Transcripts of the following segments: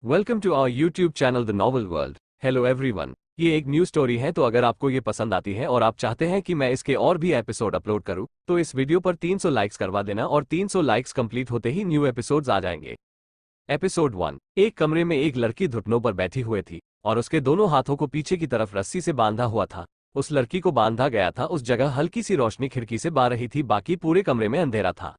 Welcome to our YouTube channel the novel world. Hello everyone, ये एक new story है, तो अगर आपको ये पसंद आती है और आप चाहते हैं कि मैं इसके और भी एपिसोड अपलोड करूं, तो इस वीडियो पर 300 लाइक्स करवा देना और 300 लाइक्स कंप्लीट होते ही न्यू एपिसोड्स आ जाएंगे। एपिसोड 1। एक कमरे में एक लड़की घुटनों पर बैठी हुई थी और उसके दोनों हाथों को पीछे की तरफ रस्सी से बांधा हुआ था। उस लड़की को बांधा गया था उस जगह हल्की सी रोशनी खिड़की से आ रही थी, बाकी पूरे कमरे में अंधेरा था।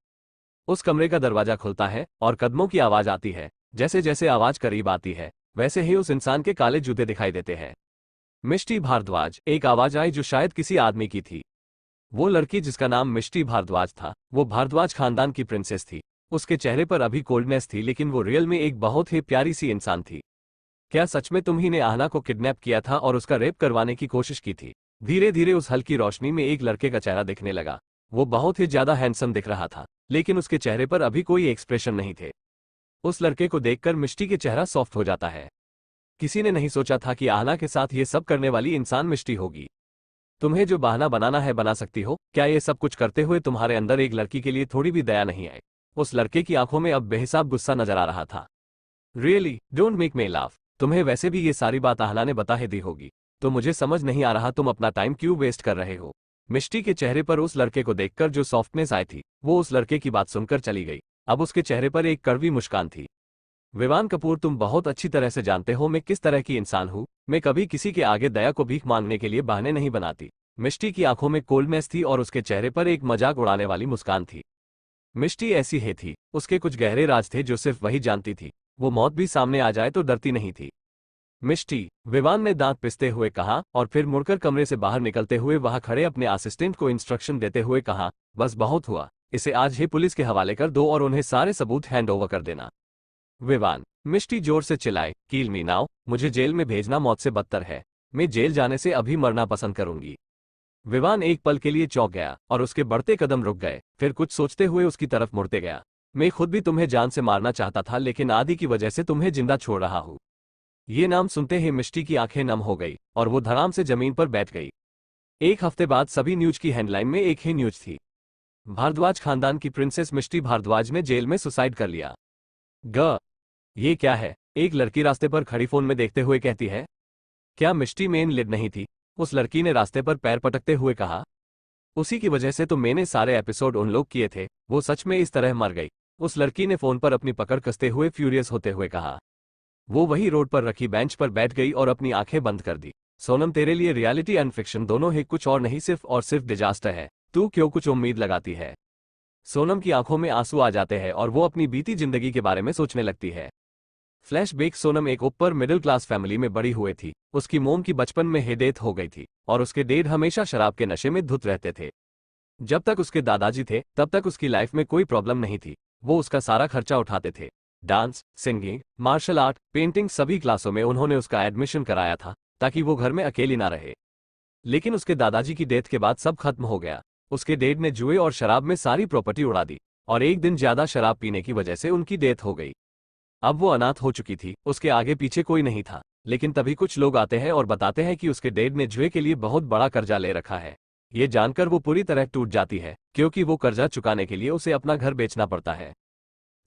उस कमरे का दरवाजा खुलता है और कदमों की आवाज आती है। जैसे जैसे आवाज करीब आती है वैसे ही उस इंसान के काले जूते दिखाई देते हैं। मिष्टी भारद्वाज, एक आवाज आई जो शायद किसी आदमी की थी। वो लड़की जिसका नाम मिष्टी भारद्वाज था, वो भारद्वाज खानदान की प्रिंसेस थी। उसके चेहरे पर अभी कोल्डनेस थी, लेकिन वो रियल में एक बहुत ही प्यारी सी इंसान थी। क्या सच में तुम ही ने आहना को किडनैप किया था और उसका रेप करवाने की कोशिश की थी? धीरे धीरे उस हल्की रोशनी में एक लड़के का चेहरा दिखने लगा। वो बहुत ही ज्यादा हैंडसम दिख रहा था, लेकिन उसके चेहरे पर अभी कोई एक्सप्रेशन नहीं थे। उस लड़के को देखकर मिष्टी के चेहरा सॉफ्ट हो जाता है। किसी ने नहीं सोचा था कि आहना के साथ ये सब करने वाली इंसान मिष्टी होगी। तुम्हें जो बहाना बनाना है बना सकती हो। क्या ये सब कुछ करते हुए तुम्हारे अंदर एक लड़की के लिए थोड़ी भी दया नहीं आई? उस लड़के की आंखों में अब बेहिसाब गुस्सा नजर आ रहा था। Really don't make me laugh. तुम्हें वैसे भी ये सारी बात आहना ने बता ही दी होगी, तो मुझे समझ नहीं आ रहा तुम अपना टाइम क्यों वेस्ट कर रहे हो। मिष्टी के चेहरे पर उस लड़के को देखकर जो सॉफ्टनेस आई थी, वो उस लड़के की बात सुनकर चली गई। अब उसके चेहरे पर एक कड़वी मुस्कान थी। विवान कपूर, तुम बहुत अच्छी तरह से जानते हो मैं किस तरह की इंसान हूँ। मैं कभी किसी के आगे दया को भीख मांगने के लिए बहाने नहीं बनाती। मिष्टी की आंखों में कोल्डनेस थी और उसके चेहरे पर एक मजाक उड़ाने वाली मुस्कान थी। मिष्टी ऐसी ही थी, उसके कुछ गहरे राज थे जो सिर्फ वही जानती थी। वो मौत भी सामने आ जाए तो डरती नहीं थी। मिष्टी, विवान ने दांत पिसते हुए कहा और फिर मुड़कर कमरे से बाहर निकलते हुए वहां खड़े अपने असिस्टेंट को इंस्ट्रक्शन देते हुए कहा, बस बहुत हुआ, इसे आज ही पुलिस के हवाले कर दो और उन्हें सारे सबूत हैंड ओवर कर देना। विवान, मिष्टी जोर से चिल्लाए, कील मी नाउ, मुझे जेल में भेजना मौत से बदतर है। मैं जेल जाने से अभी मरना पसंद करूंगी। विवान एक पल के लिए चौंक गया और उसके बढ़ते कदम रुक गए, फिर कुछ सोचते हुए उसकी तरफ मुड़ते गया। मैं खुद भी तुम्हें जान से मारना चाहता था, लेकिन आदि की वजह से तुम्हें जिंदा छोड़ रहा हूं। ये नाम सुनते ही मिष्टी की आंखें नम हो गई और वो धड़ाम से जमीन पर बैठ गई। एक हफ्ते बाद सभी न्यूज की हेडलाइन में एक ही न्यूज थी। भारद्वाज खानदान की प्रिंसेस मिष्टी भारद्वाज ने जेल में सुसाइड कर लिया। ये क्या है? एक लड़की रास्ते पर खड़ी फोन में देखते हुए कहती है। क्या मिष्टी मेन लीड नहीं थी? उस लड़की ने रास्ते पर पैर पटकते हुए कहा। उसी की वजह से तो मैंने सारे एपिसोड अनलॉक किए थे। वो सच में इस तरह मर गई? उस लड़की ने फोन पर अपनी पकड़ कसते हुए फ्यूरियस होते हुए कहा। वो वही रोड पर रखी बेंच पर बैठ गई और अपनी आंखें बंद कर दी। सोनम, तेरे लिए रियलिटी एंड फिक्शन दोनों ही कुछ और नहीं, सिर्फ और सिर्फ डिजास्टर है। तू क्यों कुछ उम्मीद लगाती है? सोनम की आंखों में आंसू आ जाते हैं और वो अपनी बीती जिंदगी के बारे में सोचने लगती है। फ्लैशबैक। सोनम एक ऊपर मिडिल क्लास फैमिली में बड़ी हुई थी। उसकी मोम की बचपन में ही डेथ हो गई थी और उसके डैड हमेशा शराब के नशे में धुत रहते थे। जब तक उसके दादाजी थे तब तक उसकी लाइफ में कोई प्रॉब्लम नहीं थी। वो उसका सारा खर्चा उठाते थे। Dance, singing, martial art, painting, सभी क्लासों में उन्होंने उसका एडमिशन कराया था ताकि वो घर में अकेली ना रहे। लेकिन उसके दादाजी की डेथ के बाद सब खत्म हो गया। उसके डैड ने जुए और शराब में सारी प्रॉपर्टी उड़ा दी और एक दिन ज्यादा शराब पीने की वजह से उनकी डेथ हो गई। अब वो अनाथ हो चुकी थी, उसके आगे पीछे कोई नहीं था। लेकिन तभी कुछ लोग आते हैं और बताते हैं कि उसके डैड ने जुए के लिए बहुत बड़ा कर्जा ले रखा है। ये जानकर वो पूरी तरह टूट जाती है, क्योंकि वो कर्जा चुकाने के लिए उसे अपना घर बेचना पड़ता है।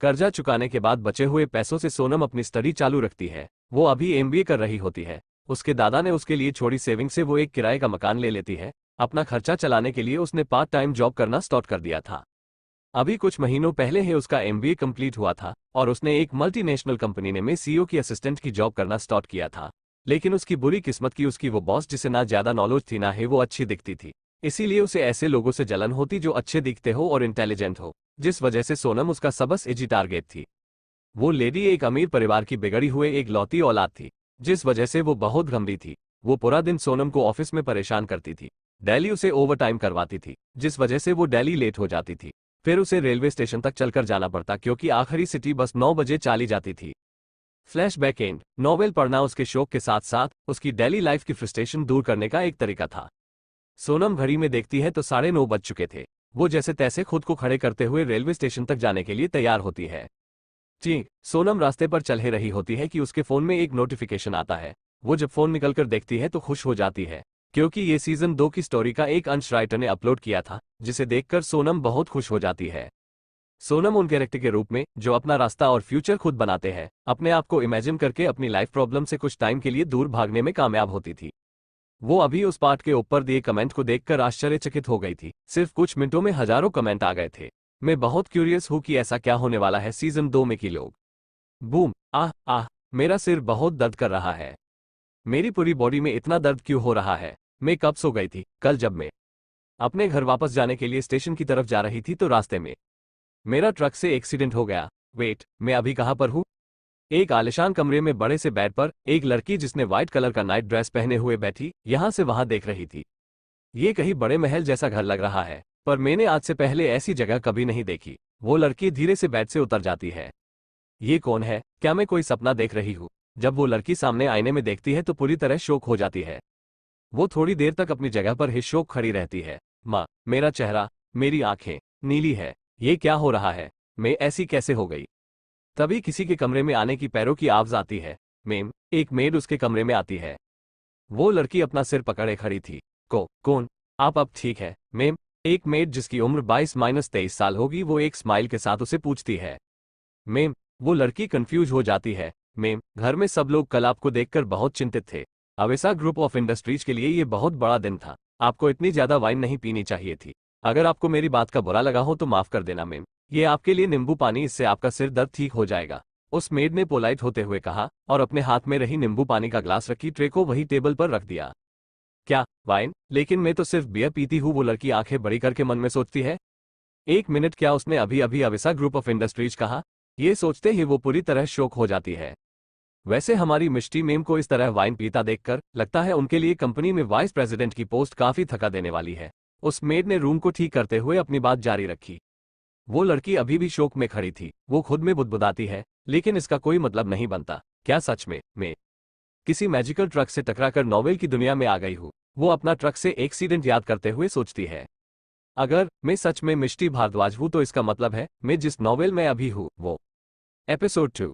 कर्जा चुकाने के बाद बचे हुए पैसों से सोनम अपनी स्टडी चालू रखती है। वो अभी एमबीए कर रही होती है। उसके दादा ने उसके लिए छोड़ी सेविंग से वो एक किराए का मकान ले लेती है। अपना खर्चा चलाने के लिए उसने पार्ट टाइम जॉब करना स्टार्ट कर दिया था। अभी कुछ महीनों पहले ही उसका एमबीए कंप्लीट हुआ था और उसने एक मल्टीनेशनल कंपनी में सीईओ की असिस्टेंट की जॉब करना स्टार्ट किया था। लेकिन उसकी बुरी किस्मत की उसकी वो बॉस, जिसे ना ज्यादा नॉलेज थी ना ही वो अच्छी दिखती थी। इसीलिए उसे ऐसे लोगों से जलन होती जो अच्छे दिखते हो और इंटेलिजेंट हो, जिस वजह से सोनम उसका सबसे इजी टारगेट थी। वो लेडी एक अमीर परिवार की बिगड़ी हुई एक लौती औलाद थी, जिस वजह से वो बहुत गंभीर थी। वो पूरा दिन सोनम को ऑफिस में परेशान करती थी। डेली उसे ओवर टाइम करवाती थी, जिस वजह से वो डेली लेट हो जाती थी। फिर उसे रेलवे स्टेशन तक चलकर जाना पड़ता, क्योंकि आखिरी सिटी बस 9 बजे चली जाती थी। Flashback and. नॉवेल पढ़ना उसके शौक के साथ साथ उसकी डेली लाइफ की फ्रस्ट्रेशन दूर करने का एक तरीका था। सोनम घड़ी में देखती है तो 9:30 बज चुके थे। वो जैसे तैसे खुद को खड़े करते हुए रेलवे स्टेशन तक जाने के लिए तैयार होती है। जी, सोनम रास्ते पर चल ही रही होती है कि उसके फोन में एक नोटिफिकेशन आता है। वो जब फोन निकलकर देखती है तो खुश हो जाती है, क्योंकि ये सीजन 2 की स्टोरी का एक अंश राइटर ने अपलोड किया था, जिसे देखकर सोनम बहुत खुश हो जाती है। सोनम उन कैरेक्टर के रूप में जो अपना रास्ता और फ्यूचर खुद बनाते हैं, अपने आप को इमेजिन करके अपनी लाइफ प्रॉब्लम से कुछ टाइम के लिए दूर भागने में कामयाब होती थी। वो अभी उस पार्ट के ऊपर दिए कमेंट को देखकर आश्चर्यचकित हो गई थी। सिर्फ कुछ मिनटों में हजारों कमेंट आ गए थे। मैं बहुत क्यूरियस हूं कि ऐसा क्या होने वाला है सीजन 2 में कि लोग बूम आह आह मेरा सिर बहुत दर्द कर रहा है। मेरी पूरी बॉडी में इतना दर्द क्यों हो रहा है। मैं कब सो गई थी? कल जब मैं अपने घर वापस जाने के लिए स्टेशन की तरफ जा रही थी तो रास्ते में मेरा ट्रक से एक्सीडेंट हो गया। वेट, मैं अभी कहां पर हूं? एक आलिशान कमरे में बड़े से बेड पर एक लड़की जिसने व्हाइट कलर का नाइट ड्रेस पहने हुए बैठी यहां से वहां देख रही थी। ये कहीं बड़े महल जैसा घर लग रहा है, पर मैंने आज से पहले ऐसी जगह कभी नहीं देखी। वो लड़की धीरे से बेड से उतर जाती है। ये कौन है? क्या मैं कोई सपना देख रही हूँ? जब वो लड़की सामने आईने में देखती है तो पूरी तरह शॉक हो जाती है। वो थोड़ी देर तक अपनी जगह पर ही शॉक खड़ी रहती है। माँ, मेरा चेहरा, मेरी आंखें नीली है। ये क्या हो रहा है? मैं ऐसी कैसे हो गई? तभी किसी के कमरे में आने की पैरों की आवाज आती है। मैम, एक मेड उसके कमरे में आती है। वो लड़की अपना सिर पकड़े खड़ी थी। कौन? आप अब ठीक है मैम? एक मेड जिसकी उम्र 22-23 साल होगी वो एक स्माइल के साथ उसे पूछती है। मैम, वो लड़की कंफ्यूज हो जाती है। मैम, घर में सब लोग कल आपको देखकर बहुत चिंतित थे। अवेसा ग्रुप ऑफ इंडस्ट्रीज के लिए ये बहुत बड़ा दिन था। आपको इतनी ज्यादा वाइन नहीं पीनी चाहिए थी। अगर आपको मेरी बात का बुरा लगा हो तो माफ कर देना मैम। ये आपके लिए नींबू पानी, इससे आपका सिर दर्द ठीक हो जाएगा। उस मेड ने पोलाइट होते हुए कहा और अपने हाथ में रही नींबू पानी का ग्लास रखी ट्रे को वही टेबल पर रख दिया। क्या वाइन? लेकिन मैं तो सिर्फ बियर पीती हूँ, वो लड़की आंखें बड़ी करके मन में सोचती है। एक मिनट, क्या उसने अभी अभी अवेसा ग्रुप ऑफ इंडस्ट्रीज कहा? ये सोचते ही वो पूरी तरह शॉक हो जाती है। वैसे हमारी मिष्टी मेम को इस तरह वाइन पीता देखकर लगता है उनके लिए कंपनी में वाइस प्रेसिडेंट की पोस्ट काफी थका देने वाली है। उस मेड ने रूम को ठीक करते हुए अपनी बात जारी रखी। वो लड़की अभी भी शोक में खड़ी थी। वो खुद में बुदबुदाती है, लेकिन इसका कोई मतलब नहीं बनता। क्या सच में मैं किसी मैजिकल ट्रक से टकराकर नोवेल की दुनिया में आ गई हूँ? वो अपना ट्रक से एक्सीडेंट याद करते हुए सोचती है। अगर मैं सच में मिष्टी भारद्वाज हूँ तो इसका मतलब है मैं जिस नोवेल में अभी हूँ वो एपिसोड 2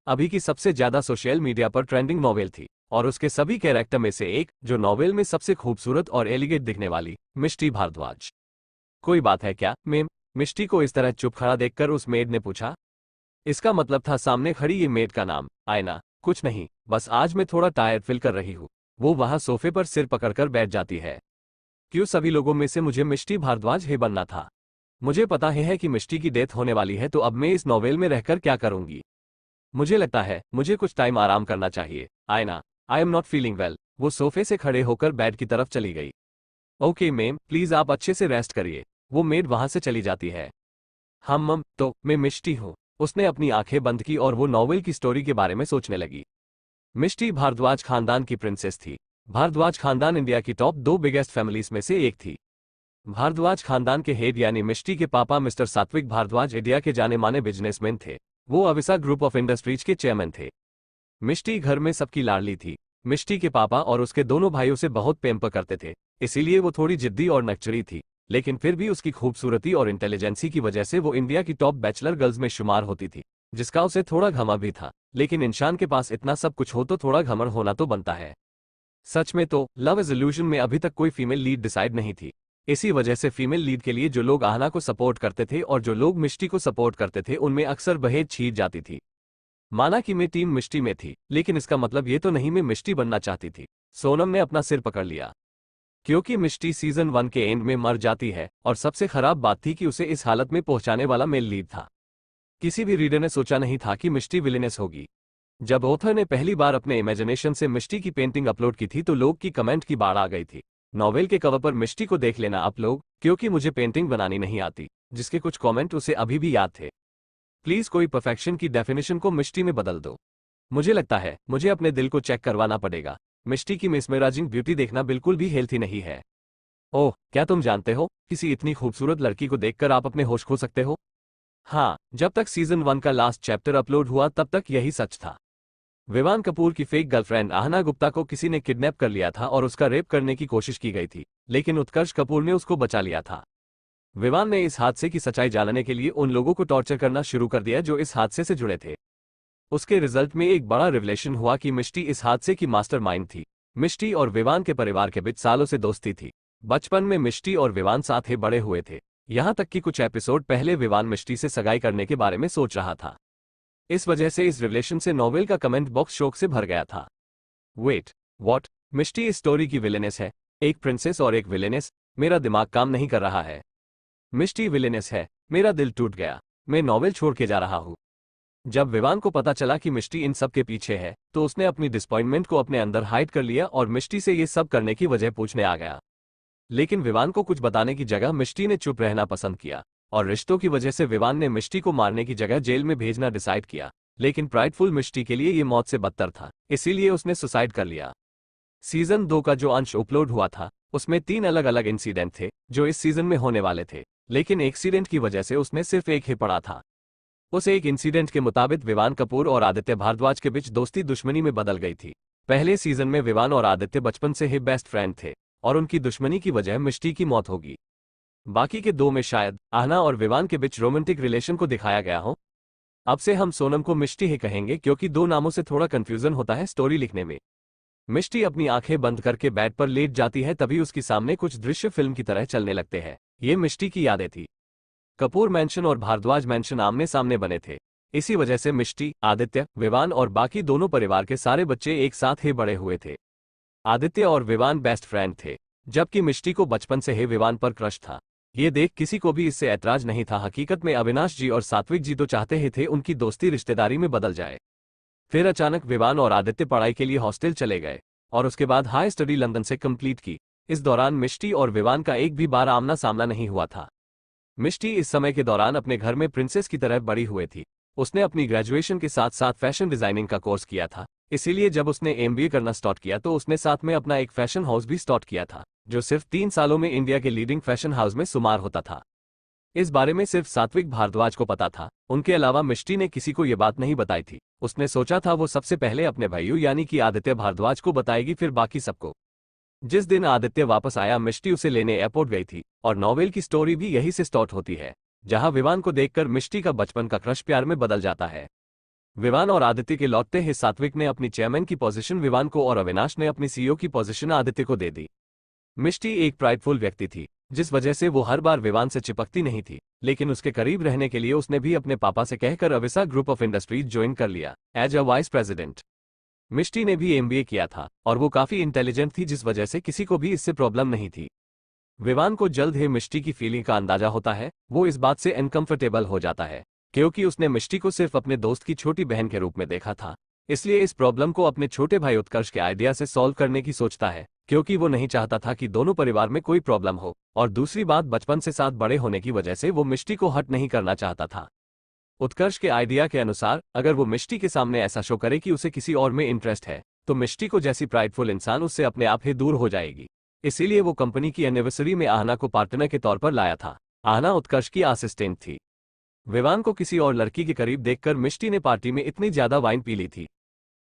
अभी की सबसे ज्यादा सोशल मीडिया पर ट्रेंडिंग नोवेल थी, और उसके सभी कैरेक्टर में से एक जो नोवेल में सबसे खूबसूरत और एलिगेंट दिखने वाली मिष्टी भारद्वाज। कोई बात है क्या मैम? मिष्टी को इस तरह चुप खड़ा देखकर उस मेड ने पूछा। इसका मतलब था सामने खड़ी ये मेड का नाम आयना। कुछ नहीं, बस आज मैं थोड़ा टायर्ड फील कर रही हूँ। वो वहां सोफे पर सिर पकड़कर बैठ जाती है। क्यों सभी लोगों में से मुझे मिष्टी भारद्वाज ही बनना था? मुझे पता ही है कि मिष्टी की डेथ होने वाली है, तो अब मैं इस नोवेल में रहकर क्या करूंगी? मुझे लगता है मुझे कुछ टाइम आराम करना चाहिए। आयना, I am not feeling well. वो सोफे से खड़े होकर बेड की तरफ चली गई। ओके मैम, प्लीज आप अच्छे से रेस्ट करिए। वो मेड वहां से चली जाती है। मम, तो मैं मिष्टी हूँ। उसने अपनी आंखें बंद की और वो नॉवेल की स्टोरी के बारे में सोचने लगी। मिष्टी भारद्वाज खानदान की प्रिंसेस थी। भारद्वाज खानदान इंडिया की टॉप 2 बिगेस्ट फैमिलीज में से एक थी। भारद्वाज खानदान के हेड यानी मिष्टी के पापा मिस्टर सात्विक भारद्वाज इंडिया के जाने माने बिजनेसमैन थे। वो अविसा ग्रुप ऑफ इंडस्ट्रीज के चेयरमैन थे। मिष्टी घर में सबकी लाडली थी। मिष्टी के पापा और उसके दोनों भाइयों से बहुत पैम्पर करते थे, इसीलिए वो थोड़ी जिद्दी और नकचरी थी, लेकिन फिर भी उसकी खूबसूरती और इंटेलिजेंसी की वजह से वो इंडिया की टॉप बैचलर गर्ल्स में शुमार होती थी, जिसका उसे थोड़ा घमंड भी था। लेकिन इंसान के पास इतना सब कुछ हो तो थोड़ा घमंड होना तो बनता है। सच में तो लव इज इल्यूजन में अभी तक कोई फीमेल लीड डिसाइड नहीं थी। इसी वजह से फीमेल लीड के लिए जो लोग आहना को सपोर्ट करते थे और जो लोग मिष्टी को सपोर्ट करते थे उनमें अक्सर बहेज छीट जाती थी। माना कि मैं टीम मिष्टी में थी, लेकिन इसका मतलब ये तो नहीं मैं मिष्टी बनना चाहती थी। सोनम ने अपना सिर पकड़ लिया, क्योंकि मिष्टी सीजन 1 के एंड में मर जाती है, और सबसे खराब बात थी कि उसे इस हालत में पहुंचाने वाला मेल लीड था। किसी भी रीडर ने सोचा नहीं था कि मिष्टी विलेनेस होगी। जब ऑथर ने पहली बार अपने इमेजिनेशन से मिष्टी की पेंटिंग अपलोड की थी तो लोग की कमेंट की बाढ़ आ गई थी। नॉवेल के कवर पर मिष्टी को देख लेना आप लोग, क्योंकि मुझे पेंटिंग बनानी नहीं आती, जिसके कुछ कमेंट उसे अभी भी याद थे। प्लीज कोई परफेक्शन की डेफिनेशन को मिष्टी में बदल दो। मुझे लगता है मुझे अपने दिल को चेक करवाना पड़ेगा। मिष्टी की मिसमैराजिंग ब्यूटी देखना बिल्कुल भी हेल्थी नहीं है। ओह, क्या तुम जानते हो, किसी इतनी खूबसूरत लड़की को देखकर आप अपने होश खो सकते हो? हाँ, जब तक सीजन 1 का लास्ट चैप्टर अपलोड हुआ तब तक यही सच था। विवान कपूर की फेक गर्लफ्रेंड आहना गुप्ता को किसी ने किडनैप कर लिया था और उसका रेप करने की कोशिश की गई थी, लेकिन उत्कर्ष कपूर ने उसको बचा लिया था। विवान ने इस हादसे की सच्चाई जानने के लिए उन लोगों को टॉर्चर करना शुरू कर दिया जो इस हादसे से जुड़े थे। उसके रिजल्ट में एक बड़ा रिवलेशन हुआ कि मिष्टी इस हादसे की मास्टरमाइंड थी। मिष्टी और विवान के परिवार के बीच सालों से दोस्ती थी। बचपन में मिष्टी और विवान साथ ही बड़े हुए थे। यहाँ तक कि कुछ एपिसोड पहले विवान मिष्टी से सगाई करने के बारे में सोच रहा था। इस वजह से इस रिलेशन से नॉवेल का कमेंट बॉक्स शोक से भर गया था। Wait, what? मिष्टी इस स्टोरी की विलेनेस है? एक प्रिंसेस और एक विलेनेस? मेरा दिमाग काम नहीं कर रहा है। मिष्टी विलेनेस है? मेरा दिल टूट गया। मैं नॉवेल छोड़ के जा रहा हूँ। जब विवान को पता चला कि मिष्टी इन सब के पीछे है, तो उसने अपनी डिसअपॉइंटमेंट को अपने अंदर हाइड कर लिया और मिष्टी से ये सब करने की वजह पूछने आ गया। लेकिन विवान को कुछ बताने की जगह मिष्टी ने चुप रहना पसंद किया, और रिश्तों की वजह से विवान ने मिष्टी को मारने की जगह जेल में भेजना डिसाइड किया। लेकिन प्राइडफुल मिष्टी के लिए ये मौत से बदतर था, इसीलिए उसने सुसाइड कर लिया। सीजन 2 का जो अंश अपलोड हुआ था, उसमें 3 अलग अलग इंसिडेंट थे जो इस सीजन में होने वाले थे, लेकिन एक्सीडेंट की वजह से उसमें सिर्फ एक ही पड़ा था। उस एक इंसिडेंट के मुताबिक विवान कपूर और आदित्य भारद्वाज के बीच दोस्ती दुश्मनी में बदल गई थी। पहले सीजन में विवान और आदित्य बचपन से ही बेस्ट फ्रेंड थे, और उनकी दुश्मनी की वजह मिष्टी की मौत होगी। बाकी के 2 में शायद आहना और विवान के बीच रोमांटिक रिलेशन को दिखाया गया हो। अब से हम सोनम को मिष्टी ही कहेंगे, क्योंकि 2 नामों से थोड़ा कंफ्यूजन होता है स्टोरी लिखने में। मिष्टी अपनी आंखें बंद करके बेड पर लेट जाती है, तभी उसके सामने कुछ दृश्य फिल्म की तरह चलने लगते हैं। ये मिष्टी की यादें थी। कपूर मैंशन और भारद्वाज मैंशन आमने सामने बने थे। इसी वजह से मिष्टी, आदित्य, विवान और बाकी दोनों परिवार के सारे बच्चे एक साथ ही बड़े हुए थे। आदित्य और विवान बेस्ट फ्रेंड थे, जबकि मिष्टी को बचपन से ही विवान पर क्रश था। ये देख किसी को भी इससे ऐतराज नहीं था। हकीकत में अविनाश जी और सात्विक जी तो चाहते ही थे उनकी दोस्ती रिश्तेदारी में बदल जाए। फिर अचानक विवान और आदित्य पढ़ाई के लिए हॉस्टल चले गए, और उसके बाद हाई स्टडी लंदन से कंप्लीट की। इस दौरान मिष्टी और विवान का एक भी बार आमना सामना नहीं हुआ था। मिष्टी इस समय के दौरान अपने घर में प्रिंसेस की तरह बड़ी हुई थी। उसने अपनी ग्रेजुएशन के साथ साथ फैशन डिजाइनिंग का कोर्स किया था, इसीलिए जब उसने एमबीए करना स्टार्ट किया तो उसने साथ में अपना एक फैशन हाउस भी स्टार्ट किया था, जो सिर्फ 3 सालों में इंडिया के लीडिंग फैशन हाउस में शुमार होता था। इस बारे में सिर्फ सात्विक भारद्वाज को पता था, उनके अलावा मिष्टी ने किसी को ये बात नहीं बताई थी। उसने सोचा था वो सबसे पहले अपने भाइयों यानी कि आदित्य भारद्वाज को बताएगी, फिर बाकी सबको। जिस दिन आदित्य वापस आया, मिष्टी उसे लेने एयरपोर्ट गई थी, और नॉवेल की स्टोरी भी यही से स्टार्ट होती है, जहां विवान को देखकर मिष्टी का बचपन का क्रश प्यार में बदल जाता है। विवान और आदित्य के लौटते ही सात्विक ने अपनी चेयरमैन की पोजीशन विवान को और अविनाश ने अपनी सीईओ की पोजीशन आदित्य को दे दी। मिष्टी एक प्राइडफुल व्यक्ति थी, जिस वजह से वो हर बार विवान से चिपकती नहीं थी, लेकिन उसके करीब रहने के लिए उसने भी अपने पापा से कहकर Abisa group of industries join कर लिया एज अ वाइस प्रेसिडेंट। मिष्टी ने भी एमबीए किया था, और वो काफी इंटेलिजेंट थी, जिस वजह से किसी को भी इससे प्रॉब्लम नहीं थी। विवान को जल्द ही मिष्टी की फीलिंग का अंदाजा होता है। वो इस बात से अनकंफर्टेबल हो जाता है, क्योंकि उसने मिष्टी को सिर्फ अपने दोस्त की छोटी बहन के रूप में देखा था। इसलिए इस प्रॉब्लम को अपने छोटे भाई उत्कर्ष के आइडिया से सॉल्व करने की सोचता है, क्योंकि वो नहीं चाहता था कि दोनों परिवार में कोई प्रॉब्लम हो। और दूसरी बात, बचपन से साथ बड़े होने की वजह से वो मिष्टी को हर्ट नहीं करना चाहता था। उत्कर्ष के आइडिया के अनुसार अगर वो मिष्टी के सामने ऐसा शो करे कि उसे किसी और में इंटरेस्ट है, तो मिष्टी को जैसी प्राइडफुल इंसान उससे अपने आप ही दूर हो जाएगी। इसीलिए वो कंपनी की एनिवर्सरी में आहना को पार्टनर के तौर पर लाया था। आहना उत्कर्ष की असिस्टेंट थी। विवान को किसी और लड़की के करीब देखकर मिष्टी ने पार्टी में इतनी ज्यादा वाइन पी ली थी।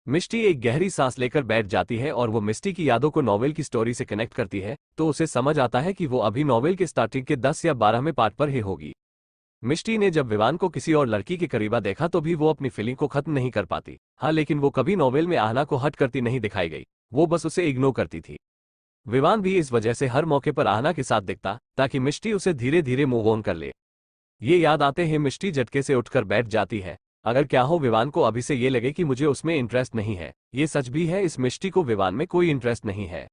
मिष्टी एक गहरी सांस लेकर बैठ जाती है, और वो मिष्टी की यादों को नॉवेल की स्टोरी से कनेक्ट करती है, तो उसे समझ आता है कि वो अभी नॉवेल के स्टार्टिंग के 10 या 12वें पार्ट पर ही होगी। मिष्टी ने जब विवान को किसी और लड़की के करीबा देखा तो भी वो अपनी फीलिंग को खत्म नहीं कर पाती। हाँ, लेकिन वो कभी नॉवेल में आहना को हट करती नहीं दिखाई गई, वो बस उसे इग्नोर करती थी। विवान भी इस वजह से हर मौके पर आहना के साथ दिखता, ताकि मिष्टी उसे धीरे धीरे मूव ऑन कर ले। ये याद आते ही मिष्टी झटके से उठकर बैठ जाती है। अगर क्या हो विवान को अभी से ये लगे कि मुझे उसमें इंटरेस्ट नहीं है। ये सच भी है, इस मिष्टी को विवान में कोई इंटरेस्ट नहीं है।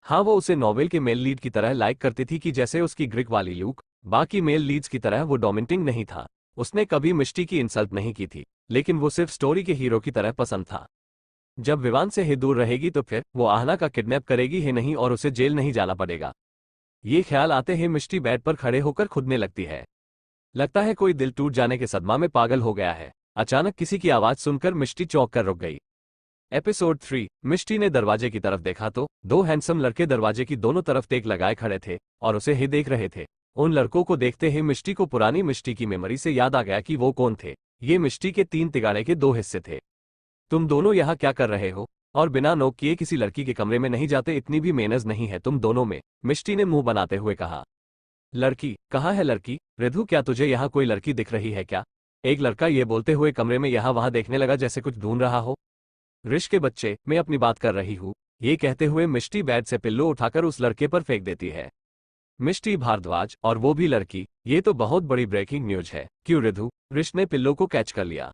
हाँ, वो उसे नॉवेल के मेल लीड की तरह लाइक करती थी कि जैसे उसकी ग्रिक वाली लुक। बाकी मेल लीड्स की तरह वो डोमिनेटिंग नहीं था। उसने कभी मिष्टी की इंसल्ट नहीं की थी, लेकिन वो सिर्फ स्टोरी के हीरो की तरह पसंद था। जब विवान से ही दूर रहेगी तो फिर वो आहना का किडनैप करेगी ही नहीं, और उसे जेल नहीं जाना पड़ेगा। ये ख्याल आते ही मिष्टी बेड पर खड़े होकर खुदने लगती है। लगता है कोई दिल टूट जाने के सदमा में पागल हो गया है। अचानक किसी की आवाज सुनकर मिष्टी चौंक कर रुक गई। एपिसोड 3। मिष्टी ने दरवाजे की तरफ देखा तो 2 हैंडसम लड़के दरवाजे की दोनों तरफ टेक लगाए खड़े थे और उसे ही देख रहे थे। उन लड़कों को देखते ही मिष्टी को पुरानी मिष्टी की मेमोरी से याद आ गया कि वो कौन थे। ये मिष्टी के 3 तिगाड़े के 2 हिस्से थे। तुम दोनों यहाँ क्या कर रहे हो? और बिना नोक किए किसी लड़की के कमरे में नहीं जाते, इतनी भी मेहनत नहीं है तुम दोनों में, मिष्टी ने मुंह बनाते हुए कहा। लड़की? कहाँ है लड़की? रिधु, क्या तुझे यहाँ कोई लड़की दिख रही है क्या? एक लड़का ये बोलते हुए कमरे में यहाँ वहाँ देखने लगा जैसे कुछ ढूंढ रहा हो। ऋष के बच्चे, मैं अपनी बात कर रही हूँ। ये कहते हुए मिष्टी बेड से पिल्लो उठाकर उस लड़के पर फेंक देती है। मिष्टी भारद्वाज, और वो भी लड़की, ये तो बहुत बड़ी ब्रेकिंग न्यूज है। क्यों रिधु? ऋष ने पिल्लो को कैच कर लिया।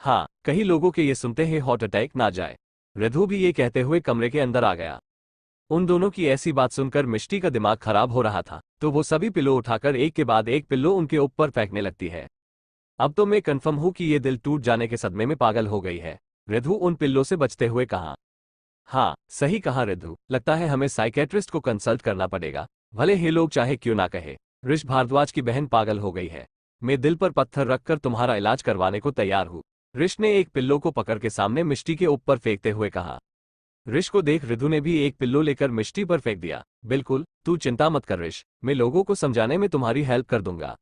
हाँ, कई लोगों के ये सुनते ही हार्ट अटैक ना जाए। रिधु भी ये कहते हुए कमरे के अंदर आ गया। उन दोनों की ऐसी बात सुनकर मिष्टी का दिमाग खराब हो रहा था, तो वो सभी पिल्लो उठाकर एक के बाद एक पिल्लो उनके ऊपर फेंकने लगती है। अब तो मैं कंफर्म हूं कि ये दिल टूट जाने के सदमे में पागल हो गई है, रिधु उन पिल्लों से बचते हुए कहा। हाँ, सही कहा रिधु, लगता है हमें साइकेट्रिस्ट को कंसल्ट करना पड़ेगा, भले ही लोग चाहे क्यों ना कहे। ऋष भारद्वाज की बहन पागल हो गई है। मैं दिल पर पत्थर रखकर तुम्हारा इलाज करवाने को तैयार हूँ, ऋष ने एक पिल्लो को पकड़ के सामने मिष्टी के ऊपर फेंकते हुए कहा। ऋष को देख रिधु ने भी एक पिल्लो लेकर मिष्टी पर फेंक दिया। बिल्कुल, तू चिंता मत कर ऋष, मैं लोगों को समझाने में तुम्हारी हेल्प कर दूंगा।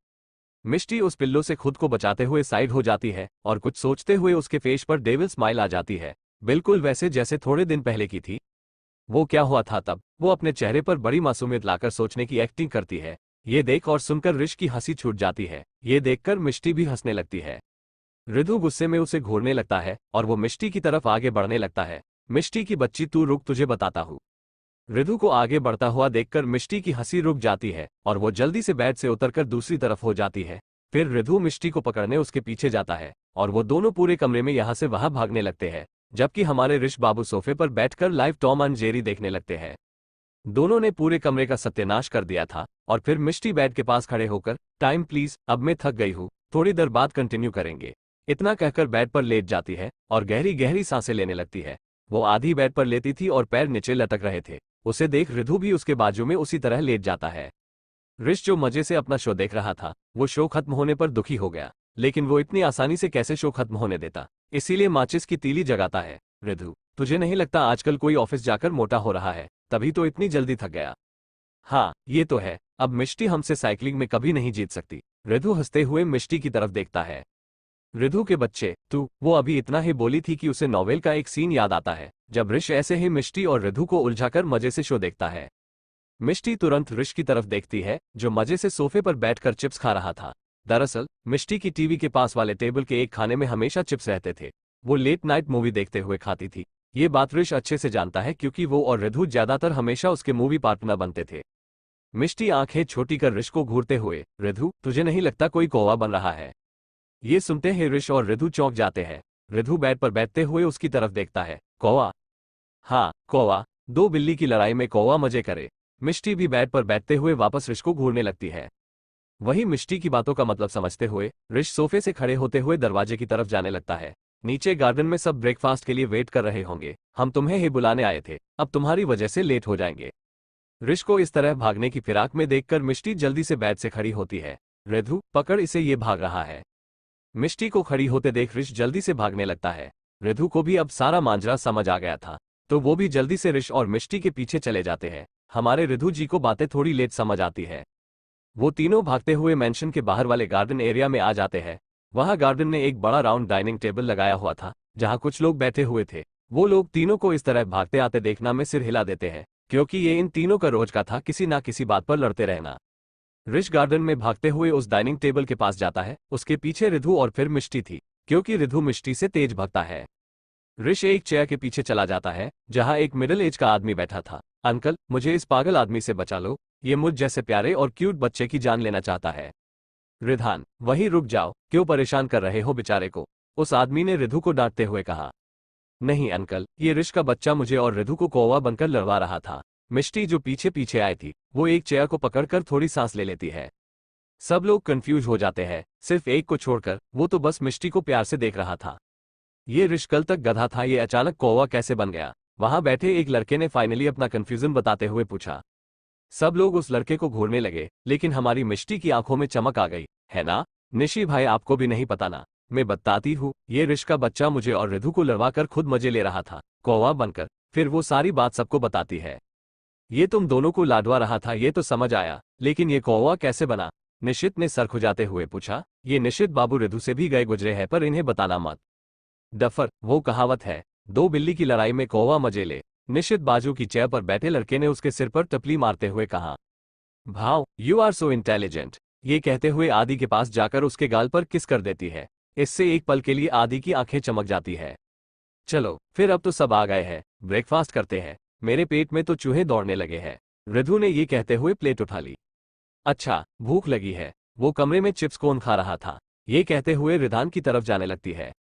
मिष्टी उस पिल्लो से खुद को बचाते हुए साइड हो जाती है और कुछ सोचते हुए उसके फेस पर डेविल स्माइल आ जाती है, बिल्कुल वैसे जैसे थोड़े दिन पहले की थी। वो क्या हुआ था तब? वो अपने चेहरे पर बड़ी मासूमियत लाकर सोचने की एक्टिंग करती है। ये देख और सुनकर ऋष की हंसी छूट जाती है। ये देखकर मिष्टी भी हंसने लगती है। रिधु गुस्से में उसे घूरने लगता है और वो मिष्टी की तरफ आगे बढ़ने लगता है। मिष्टी की बच्ची, तू रुक, तुझे बताता हूँ। रिधु को आगे बढ़ता हुआ देखकर मिष्टी की हंसी रुक जाती है और वो जल्दी से बेड से उतरकर दूसरी तरफ हो जाती है। फिर रिधु मिष्टी को पकड़ने उसके पीछे जाता है और वो दोनों पूरे कमरे में यहाँ से वहां भागने लगते हैं, जबकि हमारे ऋष बाबू सोफे पर बैठकर लाइव टॉम एंड जेरी देखने लगते हैं। दोनों ने पूरे कमरे का सत्यानाश कर दिया था और फिर मिष्टी बेड के पास खड़े होकर, टाइम प्लीज, अब मैं थक गई हूँ, थोड़ी देर बाद कंटिन्यू करेंगे, इतना कहकर बेड पर लेट जाती है और गहरी गहरी सांसें लेने लगती है। वो आधी बेड पर लेती थी और पैर नीचे लटक रहे थे। उसे देख रिधु भी उसके बाजू में उसी तरह लेट जाता है। ऋष जो मजे से अपना शो देख रहा था, वो शो खत्म होने पर दुखी हो गया, लेकिन वो इतनी आसानी से कैसे शो खत्म होने देता, इसीलिए माचिस की तीली जगाता है। रिधु, तुझे नहीं लगता आजकल कोई ऑफिस जाकर मोटा हो रहा है, तभी तो इतनी जल्दी थक गया। हाँ, ये तो है, अब मिष्टी हमसे साइकिलिंग में कभी नहीं जीत सकती। रिधु हंसते हुए मिष्टी की तरफ देखता है। रिधु के बच्चे, तू, वो अभी इतना ही बोली थी कि उसे नॉवेल का एक सीन याद आता है, जब ऋष ऐसे ही मिष्टी और रिधु को उलझाकर मजे से शो देखता है। मिष्टी तुरंत ऋष की तरफ देखती है, जो मजे से सोफे पर बैठकर चिप्स खा रहा था। दरअसल मिष्टी की टीवी के पास वाले टेबल के एक खाने में हमेशा चिप्स रहते थे। वो लेट नाइट मूवी देखते हुए खाती थी। ये बात ऋष अच्छे से जानता है क्योंकि वो और रिधु ज्यादातर हमेशा उसके मूवी पार्टनर बनते थे। मिष्टी आंखें छोटी कर ऋष को घूरते हुए, रिधु, तुझे नहीं लगता कोई कौवा बन रहा है? ये सुनते ही ऋष और रिधु चौंक जाते हैं। रिधु बेड पर बैठते हुए उसकी तरफ देखता है। कौवा? हाँ, कौवा। दो बिल्ली की लड़ाई में कौवा मजे करे। मिष्टी भी बेड पर बैठते हुए वापस ऋष को घूरने लगती है। वही मिष्टी की बातों का मतलब समझते हुए ऋष सोफे से खड़े होते हुए दरवाजे की तरफ जाने लगता है। नीचे गार्डन में सब ब्रेकफास्ट के लिए वेट कर रहे होंगे, हम तुम्हें ही बुलाने आए थे, अब तुम्हारी वजह से लेट हो जाएंगे। ऋष को इस तरह भागने की फिराक में देखकर मिष्टी जल्दी से बेड से खड़ी होती है। रिधु, पकड़ इसे, ये भाग रहा है। मिष्टी को खड़ी होते देख ऋष जल्दी से भागने लगता है। रिधु को भी अब सारा मांजरा समझ आ गया था, तो वो भी जल्दी से ऋष और मिष्टी के पीछे चले जाते हैं। हमारे रिधु जी को बातें थोड़ी लेट समझ आती है। वो तीनों भागते हुए मेंशन के बाहर वाले गार्डन एरिया में आ जाते हैं। वहां गार्डन में एक बड़ा राउंड डाइनिंग टेबल लगाया हुआ था, जहां कुछ लोग बैठे हुए थे। वो लोग तीनों को इस तरह भागते आते देखना में सिर हिला देते हैं, क्योंकि ये इन तीनों का रोज का था किसी ना किसी बात पर लड़ते रहना। ऋष गार्डन में भागते हुए उस डाइनिंग टेबल के पास जाता है। उसके पीछे रिधु और फिर मिष्टी थी, क्योंकि रिधु मिष्टी से तेज भागता है। ऋष एक चेयर के पीछे चला जाता है, जहां एक मिडिल एज का आदमी बैठा था। अंकल, मुझे इस पागल आदमी से बचा लो, ये मुझ जैसे प्यारे और क्यूट बच्चे की जान लेना चाहता है। रिधान, वहीं रुक जाओ, क्यों परेशान कर रहे हो बेचारे को? उस आदमी ने रिधु को डांटते हुए कहा। नहीं अंकल, ये ऋष का बच्चा मुझे और रिधु को कौवा बनकर लड़वा रहा था। मिष्टी जो पीछे पीछे आई थी, वो एक चेयर को पकड़कर थोड़ी सांस ले लेती है। सब लोग कंफ्यूज हो जाते हैं, सिर्फ एक को छोड़कर, वो तो बस मिष्टी को प्यार से देख रहा था। ये ऋष कल तक गधा था, ये अचानक कौवा कैसे बन गया? वहां बैठे एक लड़के ने फाइनली अपना कंफ्यूजन बताते हुए पूछा। सब लोग उस लड़के को घूरने लगे, लेकिन हमारी मिष्टी की आंखों में चमक आ गई। है ना निशी भाई, आपको भी नहीं पता ना? मैं बताती हूँ, ये ऋष का बच्चा मुझे और रिधु को लड़वा कर खुद मजे ले रहा था, कौवा बनकर। फिर वो सारी बात सबको बताती है। ये तुम दोनों को लाडवा रहा था, ये तो समझ आया, लेकिन ये कौवा कैसे बना? निशित ने सर खुजाते हुए पूछा। ये निशित बाबू रिधु से भी गए गुजरे हैं, पर इन्हें बताना मत। डफर, वो कहावत है, दो बिल्ली की लड़ाई में कौवा मजे ले। निशित बाजू की चेयर पर बैठे लड़के ने उसके सिर पर टपली मारते हुए कहा। भाव, यू आर सो इंटेलिजेंट। ये कहते हुए आदि के पास जाकर उसके गाल पर किस कर देती है। इससे एक पल के लिए आदि की आंखें चमक जाती है। चलो फिर, अब तो सब आ गए हैं, ब्रेकफास्ट करते हैं, मेरे पेट में तो चूहे दौड़ने लगे हैं। रिधु ने ये कहते हुए प्लेट उठा ली। अच्छा, भूख लगी है। वो कमरे में चिप्स कौन खा रहा था, ये कहते हुए रिधान की तरफ जाने लगती है।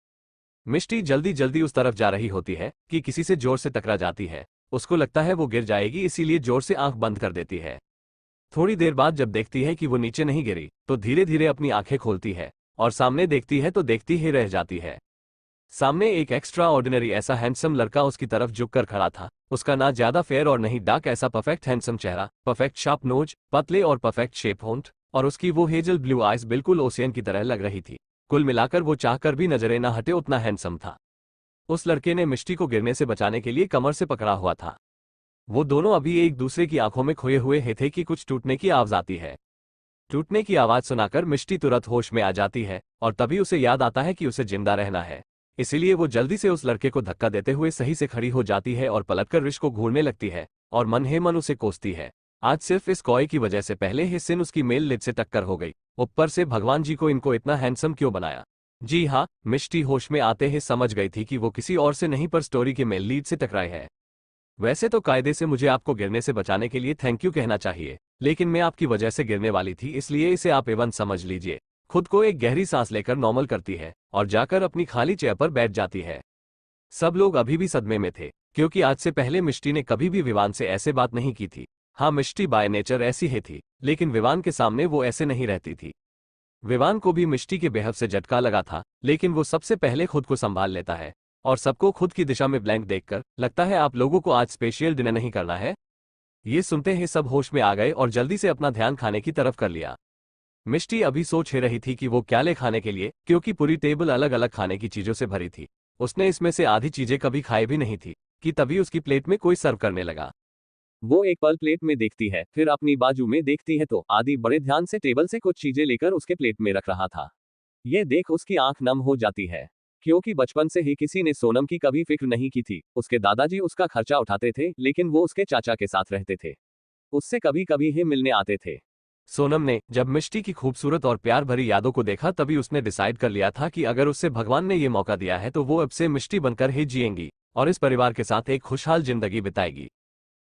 मिष्टी जल्दी जल्दी उस तरफ जा रही होती है कि किसी से जोर से टकरा जाती है। उसको लगता है वो गिर जाएगी, इसीलिए जोर से आंख बंद कर देती है। थोड़ी देर बाद जब देखती है कि वो नीचे नहीं गिरी, तो धीरे धीरे अपनी आंखें खोलती है और सामने देखती है तो देखती ही रह जाती है। सामने एक एक्स्ट्रा ऑर्डिनरी ऐसा हैंडसम लड़का उसकी तरफ झुककर खड़ा था। उसका ना ज्यादा फेयर और नहीं डार्क, ऐसा परफेक्ट हैंडसम चेहरा, परफेक्ट शार्प नोज, पतले और परफेक्ट शेप होंठ, और उसकी वो हेजल ब्लू आइज बिल्कुल ओशियन की तरह लग रही थी। कुल मिलाकर वो चाहकर भी नजरें न हटे उतना हैंडसम था। उस लड़के ने मिष्टी को गिरने से बचाने के लिए कमर से पकड़ा हुआ था। वो दोनों अभी एक दूसरे की आंखों में खोए हुए थे कि कुछ टूटने की आवाज आती है। टूटने की आवाज सुनाकर मिष्टी तुरंत होश में आ जाती है और तभी उसे याद आता है कि उसे जिंदा रहना है। इसीलिए वो जल्दी से उस लड़के को धक्का देते हुए सही से खड़ी हो जाती है और पलटकर रिश को घूरने लगती है और मन ही मन उसे कोसती है। आज सिर्फ इस कॉय की वजह से पहले ही सिन उसकी मेल लिड से टक्कर हो गई, ऊपर से भगवान जी को इनको इतना हैंडसम क्यों बनाया। जी हाँ, मिष्टी होश में आते ही समझ गई थी कि वो किसी और से नहीं पर स्टोरी के मेल लीड से टकराए है। वैसे तो कायदे से मुझे आपको गिरने से बचाने के लिए थैंक यू कहना चाहिए, लेकिन मैं आपकी वजह से गिरने वाली थी, इसलिए इसे आप एवन समझ लीजिए। खुद को एक गहरी सांस लेकर नॉर्मल करती है और जाकर अपनी खाली चेयर पर बैठ जाती है। सब लोग अभी भी सदमे में थे, क्योंकि आज से पहले मिष्टी ने कभी भी विवान से ऐसे बात नहीं की थी। हाँ, मिष्टी बाय नेचर ऐसी ही थी, लेकिन विवान के सामने वो ऐसे नहीं रहती थी। विवान को भी मिष्टी के बेहद से झटका लगा था, लेकिन वो सबसे पहले खुद को संभाल लेता है और सबको खुद की दिशा में ब्लैंक देखकर लगता है आप लोगों को आज स्पेशल डिनर नहीं करना है। ये सुनते ही सब होश में आ गए और जल्दी से अपना ध्यान खाने की तरफ कर लिया। मिष्टी अभी सोच ही रही थी कि वो क्या ले खाने के लिए, क्योंकि पूरी टेबल अलग अलग खाने की चीजों से भरी थी। उसने इसमें से आधी चीजें कभी खाई भी नहीं थी कि तभी उसकी प्लेट में कोई सर्व करने लगा। वो एक पल प्लेट में देखती है, फिर अपनी बाजू में देखती है तो आदि बड़े ध्यान से टेबल से कुछ चीजें लेकर उसके प्लेट में रख रहा था। ये देख उसकी आंख नम हो जाती है, क्योंकि बचपन से ही किसी ने सोनम की कभी फिक्र नहीं की थी। उसके दादाजी उसका खर्चा उठाते थे, लेकिन वो उसके चाचा के साथ रहते थे, उससे कभी कभी ही मिलने आते थे। सोनम ने जब मिष्टी की खूबसूरत और प्यार भरी यादों को देखा, तभी उसने डिसाइड कर लिया था कि अगर उससे भगवान ने ये मौका दिया है तो वो अब से मिष्टी बनकर ही जिएंगी और इस परिवार के साथ एक खुशहाल जिंदगी बिताएगी।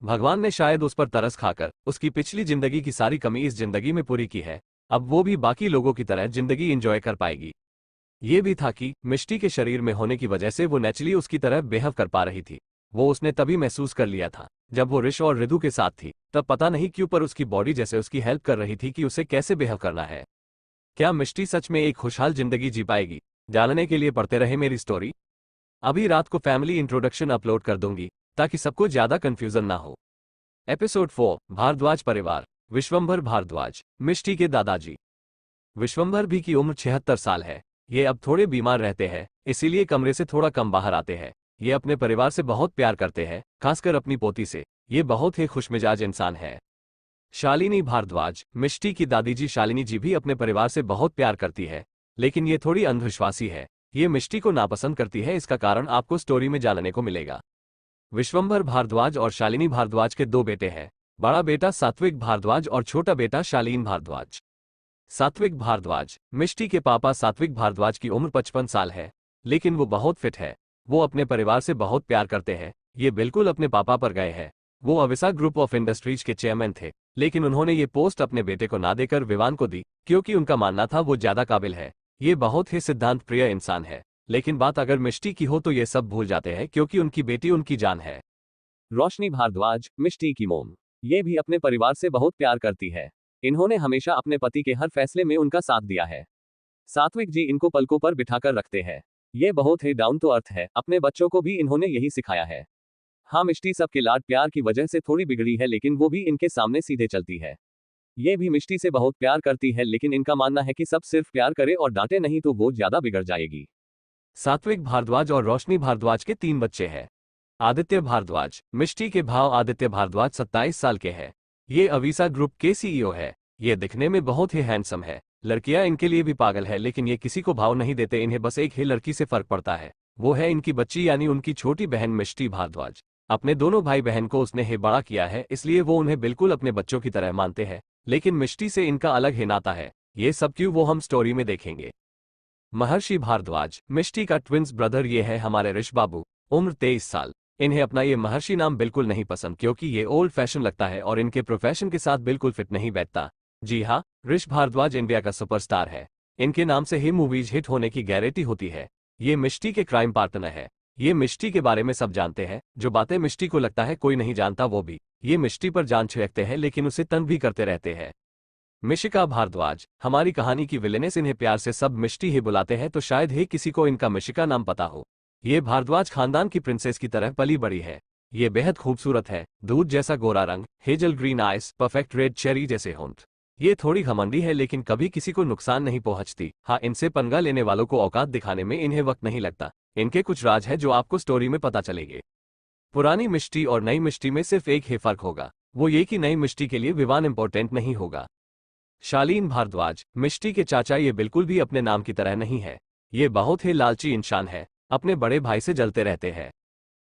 भगवान ने शायद उस पर तरस खाकर उसकी पिछली जिंदगी की सारी कमी इस जिंदगी में पूरी की है। अब वो भी बाकी लोगों की तरह जिंदगी एंजॉय कर पाएगी। ये भी था कि मिष्टी के शरीर में होने की वजह से वो नेचुरली उसकी तरह बिहेव कर पा रही थी। वो उसने तभी महसूस कर लिया था जब वो ऋष और रिधु के साथ थी, तब पता नहीं क्यों पर उसकी बॉडी जैसे उसकी हेल्प कर रही थी कि उसे कैसे बिहेव करना है। क्या मिष्टी सच में एक खुशहाल जिंदगी जी पाएगी? जानने के लिए पढ़ते रहे मेरी स्टोरी। अभी रात को फैमिली इंट्रोडक्शन अपलोड कर दूंगी ताकि सबको ज्यादा कंफ्यूजन ना हो। एपिसोड 4, भारद्वाज परिवार। विश्वंभर भारद्वाज, मिष्टी के दादाजी। विश्वंभर भी की उम्र 76 साल है। ये अब थोड़े बीमार रहते हैं, इसीलिए कमरे से थोड़ा कम बाहर आते हैं। ये अपने परिवार से बहुत प्यार करते हैं, खासकर अपनी पोती से। ये बहुत ही खुशमिजाज इंसान है। शालिनी भारद्वाज, मिष्टी की दादी जी शालिनी जी भी अपने परिवार से बहुत प्यार करती है, लेकिन ये थोड़ी अंधविश्वासी है। ये मिष्टी को नापसंद करती है, इसका कारण आपको स्टोरी में जानने को मिलेगा। विश्वंभर भारद्वाज और शालिनी भारद्वाज के 2 बेटे हैं। बड़ा बेटा सात्विक भारद्वाज और छोटा बेटा शालीन भारद्वाज। सात्विक भारद्वाज, मिष्टी के पापा सात्विक भारद्वाज की उम्र 55 साल है, लेकिन वो बहुत फिट है। वो अपने परिवार से बहुत प्यार करते हैं। ये बिल्कुल अपने पापा पर गए हैं। वो अविसा ग्रुप ऑफ इंडस्ट्रीज के चेयरमैन थे, लेकिन उन्होंने ये पोस्ट अपने बेटे को ना देकर विवान को दी, क्योंकि उनका मानना था वो ज्यादा काबिल है। ये बहुत ही सिद्धांत प्रिय इंसान है, लेकिन बात अगर मिष्टी की हो तो ये सब भूल जाते हैं, क्योंकि उनकी बेटी उनकी जान है। रोशनी भारद्वाज, मिष्टी की मोम, ये भी अपने परिवार से बहुत प्यार करती है। इन्होंने हमेशा अपने पति के हर फैसले में उनका साथ दिया है। सात्विक जी इनको पलकों पर बिठाकर रखते हैं। ये बहुत ही डाउन टू अर्थ है। अपने बच्चों को भी इन्होंने यही सिखाया है। हाँ, मिष्टी सबके लाड प्यार की वजह से थोड़ी बिगड़ी है, लेकिन वो भी इनके सामने सीधे चलती है। ये भी मिष्टी से बहुत प्यार करती है, लेकिन इनका मानना है कि सब सिर्फ प्यार करे और डांटे नहीं तो वो ज्यादा बिगड़ जाएगी। सात्विक भारद्वाज और रोशनी भारद्वाज के 3 बच्चे हैं। आदित्य भारद्वाज, मिष्टी के भाव आदित्य भारद्वाज 27 साल के हैं। ये अवीसा ग्रुप के सीईओ है। ये दिखने में बहुत ही हैंडसम है। लड़कियां इनके लिए भी पागल है, लेकिन ये किसी को भाव नहीं देते। इन्हें बस एक ही लड़की से फर्क पड़ता है, वो है इनकी बच्ची यानी उनकी छोटी बहन मिष्टी भारद्वाज। अपने दोनों भाई बहन को उसने ही बड़ा किया है, इसलिए वो उन्हें बिल्कुल अपने बच्चों की तरह मानते हैं, लेकिन मिष्टी से इनका अलग ही नाता है। ये सब क्यों वो हम स्टोरी में देखेंगे। महर्षि भारद्वाज, मिष्टी का ट्विंस ब्रदर, ये है हमारे ऋष बाबू। उम्र 23 साल। इन्हें अपना ये महर्षि नाम बिल्कुल नहीं पसंद क्योंकि ये ओल्ड फैशन लगता है और इनके प्रोफेशन के साथ बिल्कुल फिट नहीं बैठता। जी हाँ, ऋष भारद्वाज इंडिया का सुपरस्टार है। इनके नाम से ही मूवीज हिट होने की गारंटी होती है। ये मिष्टी के क्राइम पार्टनर है। ये मिष्टी के बारे में सब जानते हैं। जो बातें मिष्टी को लगता है कोई नहीं जानता वो भी ये मिष्टी पर जान छिड़कते हैं, लेकिन उसे तंग भी करते रहते हैं। मिशिका भारद्वाज, हमारी कहानी की विलेनेस। इन्हें प्यार से सब मिष्टी ही बुलाते हैं, तो शायद ही किसी को इनका मिशिका नाम पता हो। ये भारद्वाज खानदान की प्रिंसेस की तरह पली बड़ी है। ये बेहद खूबसूरत है, दूध जैसा गोरा रंग, hazel green ice, perfect red cherry जैसे होंठ। ये थोड़ी घमंडी है लेकिन कभी किसी को नुकसान नहीं पहुंचती। हाँ, इनसे पंगा लेने वालों को औकात दिखाने में इन्हें वक्त नहीं लगता। इनके कुछ राज है जो आपको स्टोरी में पता चलेंगे। पुरानी मिष्टी और नई मिष्टी में सिर्फ एक ही फर्क होगा, वो ये कि नई मिष्टी के लिए विवाह इंपॉर्टेंट नहीं होगा। शालीन भारद्वाज, मिष्टी के चाचा, ये बिल्कुल भी अपने नाम की तरह नहीं है। ये बहुत ही लालची इंसान है, अपने बड़े भाई से जलते रहते हैं।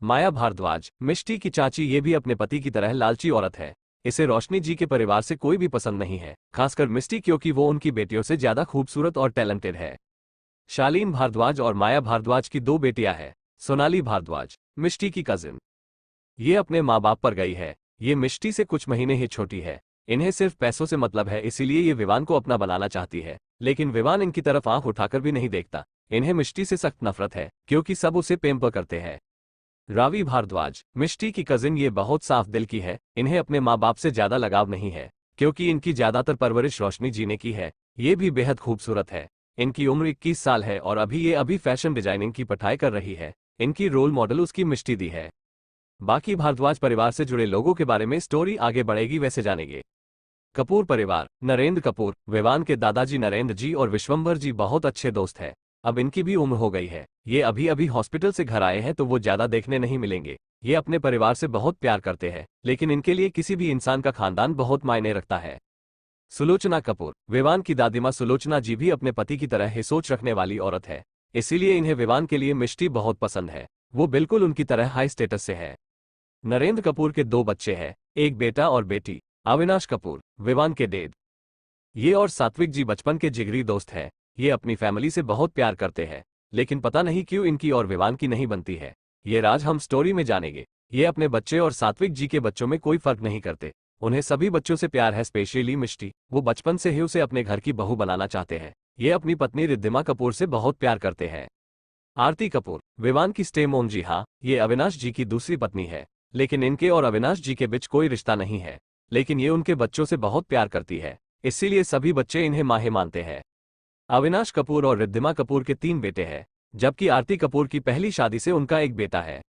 माया भारद्वाज, मिष्टी की चाची, ये भी अपने पति की तरह लालची औरत है। इसे रोशनी जी के परिवार से कोई भी पसंद नहीं है, खासकर मिष्टी, क्योंकि वो उनकी बेटियों से ज्यादा खूबसूरत और टैलेंटेड है। शालीन भारद्वाज और माया भारद्वाज की दो बेटियां हैं। सोनाली भारद्वाज, मिष्टी की कजिन, ये अपने माँ बाप पर गई है। ये मिष्टी से कुछ महीने ही छोटी है। इन्हें सिर्फ पैसों से मतलब है, इसीलिए ये विवान को अपना बनाना चाहती है, लेकिन विवान इनकी तरफ आंख उठाकर भी नहीं देखता। इन्हें मिष्टी से सख्त नफरत है क्योंकि सब उसे पेम्पर करते हैं। रावी भारद्वाज, मिष्टी की कजिन, ये बहुत साफ दिल की है। इन्हें अपने माँ बाप से ज्यादा लगाव नहीं है क्योंकि इनकी ज्यादातर परवरिश रोशनी जी ने की है। ये भी बेहद खूबसूरत है। इनकी उम्र 21 साल है और अभी फैशन डिजाइनिंग की पढ़ाई कर रही है। इनकी रोल मॉडल उसकी मिष्टी दी है। बाकी भारद्वाज परिवार से जुड़े लोगों के बारे में स्टोरी आगे बढ़ेगी, वैसे जानेंगे। कपूर परिवार, नरेंद्र कपूर, विवान के दादाजी नरेंद्र जी और विश्वंभर जी बहुत अच्छे दोस्त हैं। अब इनकी भी उम्र हो गई है। ये अभी हॉस्पिटल से घर आए हैं तो वो ज्यादा देखने नहीं मिलेंगे। ये अपने परिवार से बहुत प्यार करते हैं, लेकिन इनके लिए किसी भी इंसान का खानदान बहुत मायने रखता है। सुलोचना कपूर, विवान की दादी माँ सुलोचना जी भी अपने पति की तरह ही सोच रखने वाली औरत है, इसीलिए इन्हें विवान के लिए मिष्टी बहुत पसंद है। वो बिल्कुल उनकी तरह हाई स्टेटस से है। नरेंद्र कपूर के दो बच्चे हैं, एक बेटा और बेटी। अविनाश कपूर, विवान के डैड, ये और सात्विक जी बचपन के जिगरी दोस्त हैं। ये अपनी फैमिली से बहुत प्यार करते हैं, लेकिन पता नहीं क्यों इनकी और विवान की नहीं बनती है। ये राज हम स्टोरी में जानेंगे। ये अपने बच्चे और सात्विक जी के बच्चों में कोई फर्क नहीं करते। उन्हें सभी बच्चों से प्यार है, स्पेशली मिष्टी। वो बचपन से ही उसे अपने घर की बहू बनाना चाहते हैं। ये अपनी पत्नी रिद्धिमा कपूर से बहुत प्यार करते हैं। आरती कपूर, विवान की स्टे मोम, जी हाँ, ये अविनाश जी की दूसरी पत्नी है, लेकिन इनके और अविनाश जी के बीच कोई रिश्ता नहीं है, लेकिन ये उनके बच्चों से बहुत प्यार करती है, इसीलिए सभी बच्चे इन्हें माँ ही मानते हैं। अविनाश कपूर और रिद्धिमा कपूर के 3 बेटे हैं, जबकि आरती कपूर की पहली शादी से उनका एक बेटा है।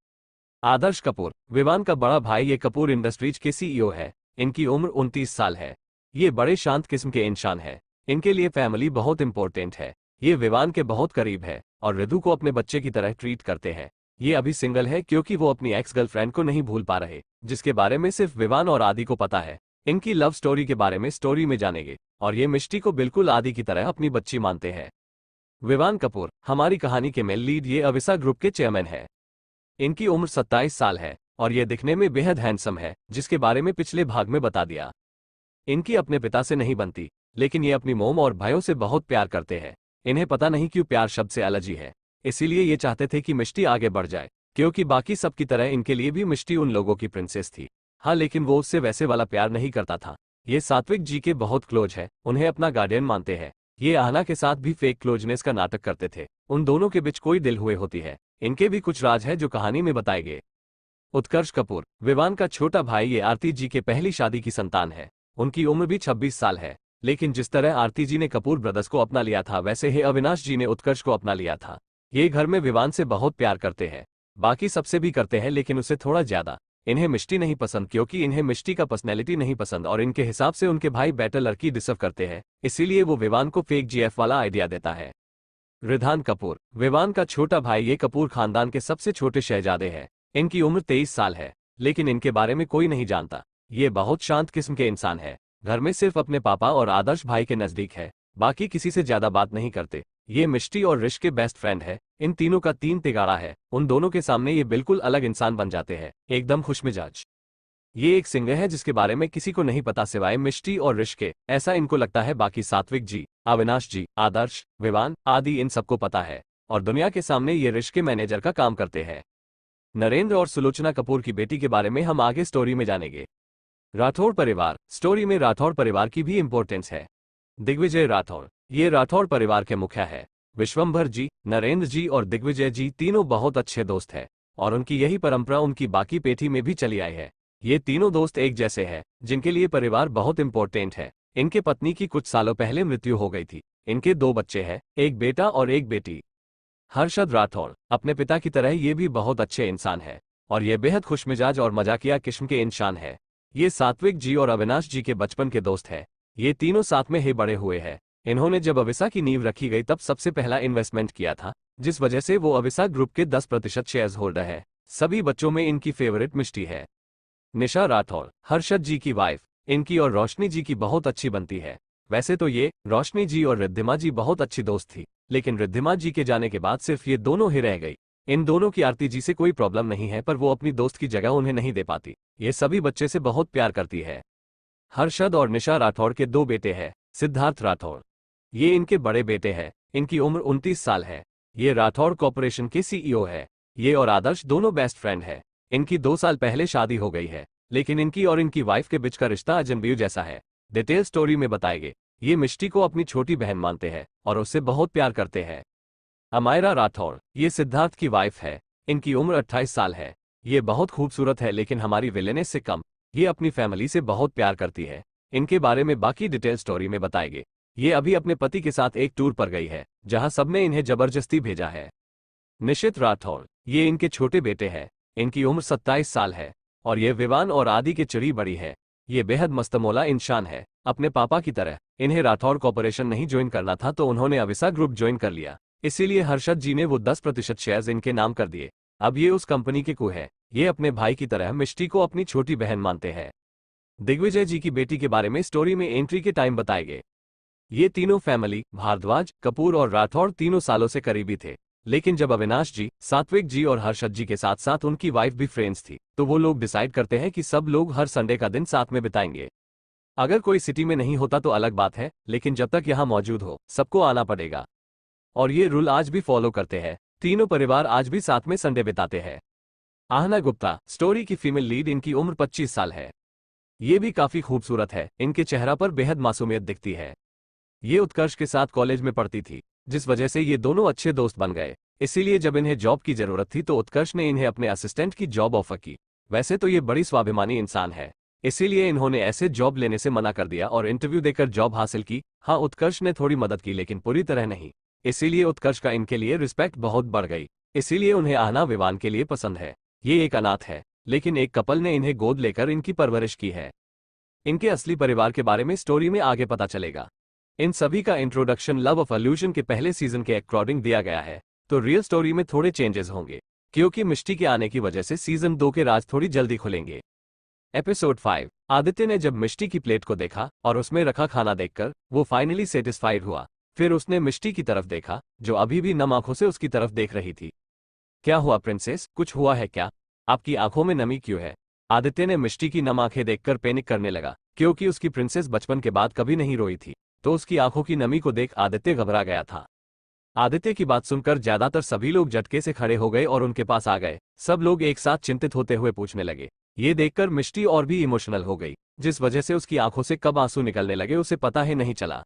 आदर्श कपूर, विवान का बड़ा भाई, ये कपूर इंडस्ट्रीज के सीईओ है। इनकी उम्र 29 साल है। ये बड़े शांत किस्म के इंसान है। इनके लिए फैमिली बहुत इंपॉर्टेंट है। ये विवान के बहुत करीब है और रिधु को अपने बच्चे की तरह ट्रीट करते हैं। ये अभी सिंगल है क्योंकि वो अपनी एक्स गर्लफ्रेंड को नहीं भूल पा रहे, जिसके बारे में सिर्फ विवान और आदि को पता है। इनकी लव स्टोरी के बारे में स्टोरी में जानेंगे, और ये मिष्टी को बिल्कुल आदि की तरह अपनी बच्ची मानते हैं। विवान कपूर, हमारी कहानी के मेल लीड, ये अविसा ग्रुप के चेयरमैन है। इनकी उम्र 27 साल है और ये दिखने में बेहद हैंडसम है, जिसके बारे में पिछले भाग में बता दिया। इनकी अपने पिता से नहीं बनती, लेकिन ये अपनी मोम और भाइयों से बहुत प्यार करते हैं। इन्हें पता नहीं क्यों प्यार शब्द से एलर्जी है, इसीलिए ये चाहते थे कि मिष्टी आगे बढ़ जाए, क्योंकि बाकी सब की तरह इनके लिए भी मिष्टी उन लोगों की प्रिंसेस थी। हाँ, लेकिन वो उससे वैसे वाला प्यार नहीं करता था। ये सात्विक जी के बहुत क्लोज है, उन्हें अपना गार्डियन मानते हैं। ये आहना के साथ भी फेक क्लोजनेस का नाटक करते थे। उन दोनों के बीच कोई दिल हुए होती है। इनके भी कुछ राज है जो कहानी में बताए गए। उत्कर्ष कपूर, विवान का छोटा भाई, ये आरती जी के पहली शादी की संतान है। उनकी उम्र भी 26 साल है, लेकिन जिस तरह आरती जी ने कपूर ब्रदर्स को अपना लिया था, वैसे ही अविनाश जी ने उत्कर्ष को अपना लिया था। ये घर में विवान से बहुत प्यार करते हैं, बाकी सबसे भी करते हैं, लेकिन उससे थोड़ा ज्यादा। इन्हें मिष्टी नहीं पसंद क्योंकि इन्हें मिष्टी का पर्सनैलिटी नहीं पसंद और इनके हिसाब से उनके भाई बेटर लड़की डिजर्व करते हैं, इसीलिए वो विवान को फेक जीएफ वाला आइडिया देता है। रिधान कपूर, विवान का छोटा भाई, ये कपूर खानदान के सबसे छोटे शहजादे हैं। इनकी उम्र 23 साल है, लेकिन इनके बारे में कोई नहीं जानता। ये बहुत शांत किस्म के इंसान है। घर में सिर्फ अपने पापा और आदर्श भाई के नजदीक है, बाकी किसी से ज्यादा बात नहीं करते। ये मिष्टी और ऋष के बेस्ट फ्रेंड है। इन तीनों का 3 तिगाड़ा है। उन दोनों के सामने ये बिल्कुल अलग इंसान बन जाते हैं, एकदम खुशमिजाज। ये एक सिंगर है जिसके बारे में किसी को नहीं पता सिवाय मिष्टी और ऋष के, ऐसा इनको लगता है। बाकी सात्विक जी, अविनाश जी, आदर्श, विवान आदि इन सबको पता है, और दुनिया के सामने ये ऋष के मैनेजर का काम करते हैं। नरेंद्र और सुलोचना कपूर की बेटी के बारे में हम आगे स्टोरी में जानेंगे। राठौड़ परिवार। स्टोरी में राठौड़ परिवार की भी इंपॉर्टेंस है। दिग्विजय राठौड़, ये राठौड़ परिवार के मुखिया है। विश्वंभर जी, नरेंद्र जी और दिग्विजय जी तीनों बहुत अच्छे दोस्त हैं और उनकी यही परंपरा उनकी बाकी पेठी में भी चली आई है। ये तीनों दोस्त एक जैसे हैं, जिनके लिए परिवार बहुत इंपॉर्टेंट है। इनके पत्नी की कुछ सालों पहले मृत्यु हो गई थी। इनके 2 बच्चे हैं, एक बेटा और एक बेटी। हर्षद राठौड़, अपने पिता की तरह ये भी बहुत अच्छे इंसान है और ये बेहद खुशमिजाज और मजाकिया किस्म के इंसान है। ये सात्विक जी और अविनाश जी के बचपन के दोस्त हैं। ये तीनों साथ में ही बड़े हुए हैं। इन्होंने जब अविसा की नींव रखी गई तब सबसे पहला इन्वेस्टमेंट किया था, जिस वजह से वो अविसा ग्रुप के 10% शेयर्स होल्डर है। सभी बच्चों में इनकी फेवरेट मिष्टी है। निशा राठौड़, हर्षद जी की वाइफ। इनकी और रोशनी जी की बहुत अच्छी बनती है। वैसे तो ये रोशनी जी और रिद्धिमा जी बहुत अच्छी दोस्त थी, लेकिन रिद्धिमा जी के जाने के बाद सिर्फ ये दोनों ही रह गई। इन दोनों की आरती जी से कोई प्रॉब्लम नहीं है, पर वो अपनी दोस्त की जगह उन्हें नहीं दे पाती। ये सभी बच्चे से बहुत प्यार करती है। हर्षद और निशा राठौड़ के 2 बेटे हैं। सिद्धार्थ राठौड़, ये इनके बड़े बेटे हैं। इनकी उम्र 29 साल है। ये राठौड़ कॉर्पोरेशन के सीईओ है। ये और आदर्श दोनों बेस्ट फ्रेंड है। इनकी 2 साल पहले शादी हो गई है, लेकिन इनकी और इनकी वाइफ के बीच का रिश्ता अजनबी जैसा है। डिटेल स्टोरी में बताएंगे। ये मिष्टी को अपनी छोटी बहन मानते हैं और उससे बहुत प्यार करते हैं। अमायरा राठौड़, ये सिद्धार्थ की वाइफ है। इनकी उम्र 28 साल है। ये बहुत खूबसूरत है, लेकिन हमारी विलेनेस से कम। ये अपनी फैमिली से बहुत प्यार करती है। इनके बारे में बाकी डिटेल स्टोरी में बताएंगे। ये अभी अपने पति के साथ एक टूर पर गई है, जहां सबने इन्हें जबरदस्ती भेजा है। निशित राठौड़, ये इनके छोटे बेटे हैं। इनकी उम्र 27 साल है और ये विवान और आदि के चिड़ी बड़ी है। ये बेहद मस्तमौला इंसान है, अपने पापा की तरह। इन्हें राठौड़ कॉर्पोरेशन नहीं ज्वाइन करना था, तो उन्होंने अविसा ग्रुप ज्वाइन कर लिया। इसीलिए हर्षद जी ने वो 10% शेयर्स इनके नाम कर दिए। अब ये उस कंपनी के है। ये अपने भाई की तरह मिष्टी को अपनी छोटी बहन मानते हैं। दिग्विजय जी की बेटी के बारे में स्टोरी में एंट्री के टाइम बताएंगे। ये तीनों फैमिली भारद्वाज, कपूर और राठौड़ तीनों सालों से करीबी थे, लेकिन जब अविनाश जी, सात्विक जी और हर्षद जी के साथ साथ उनकी वाइफ भी फ्रेंड्स थी, तो वो लोग डिसाइड करते हैं कि सब लोग हर संडे का दिन साथ में बिताएंगे। अगर कोई सिटी में नहीं होता तो अलग बात है, लेकिन जब तक यहाँ मौजूद हो सबको आना पड़ेगा। और ये रूल आज भी फॉलो करते हैं। तीनों परिवार आज भी साथ में संडे बिताते हैं। आहना गुप्ता, स्टोरी की फीमेल लीड। इनकी उम्र 25 साल है। ये भी काफी खूबसूरत है। इनके चेहरा पर बेहद मासूमियत दिखती है। ये उत्कर्ष के साथ कॉलेज में पढ़ती थी, जिस वजह से ये दोनों अच्छे दोस्त बन गए। इसीलिए जब इन्हें जॉब की जरूरत थी तो उत्कर्ष ने इन्हें अपने असिस्टेंट की जॉब ऑफर की। वैसे तो ये बड़ी स्वाभिमानी इंसान है, इसीलिए इन्होंने ऐसे जॉब लेने से मना कर दिया और इंटरव्यू देकर जॉब हासिल की। हाँ, उत्कर्ष ने थोड़ी मदद की, लेकिन पूरी तरह नहीं। इसीलिए उत्कर्ष का इनके लिए रिस्पेक्ट बहुत बढ़ गई। इसीलिए उन्हें आहना विवान के लिए पसंद है। ये एक अनाथ है, लेकिन एक कपल ने इन्हें गोद लेकर इनकी परवरिश की है। इनके असली परिवार के बारे में स्टोरी में आगे पता चलेगा। इन सभी का इंट्रोडक्शन लव ऑफ इल्यूजन के पहले सीजन के अकॉर्डिंग दिया गया है, तो रियल स्टोरी में थोड़े चेंजेस होंगे, क्योंकि मिष्टी के आने की वजह से सीजन 2 के राज थोड़ी जल्दी खुलेंगे। एपिसोड 5। आदित्य ने जब मिष्टी की प्लेट को देखा और उसमें रखा खाना देखकर वो फाइनली सेटिस्फाइड हुआ। फिर उसने मिष्टी की तरफ देखा, जो अभी भी नम आंखों से उसकी तरफ देख रही थी। क्या हुआ प्रिंसेस, कुछ हुआ है क्या? आपकी आंखों में नमी क्यों है? आदित्य ने मिष्टी की नम आंखें देखकर पैनिक करने लगा, क्योंकि उसकी प्रिंसेस बचपन के बाद कभी नहीं रोई थी, तो उसकी आंखों की नमी को देख आदित्य घबरा गया था। आदित्य की बात सुनकर ज्यादातर सभी लोग झटके से खड़े हो गए और उनके पास आ गए। सब लोग एक साथ चिंतित होते हुए पूछने लगे। ये देखकर मिष्टी और भी इमोशनल हो गई, जिस वजह से उसकी आंखों से कब आंसू निकलने लगे उसे पता ही नहीं चला।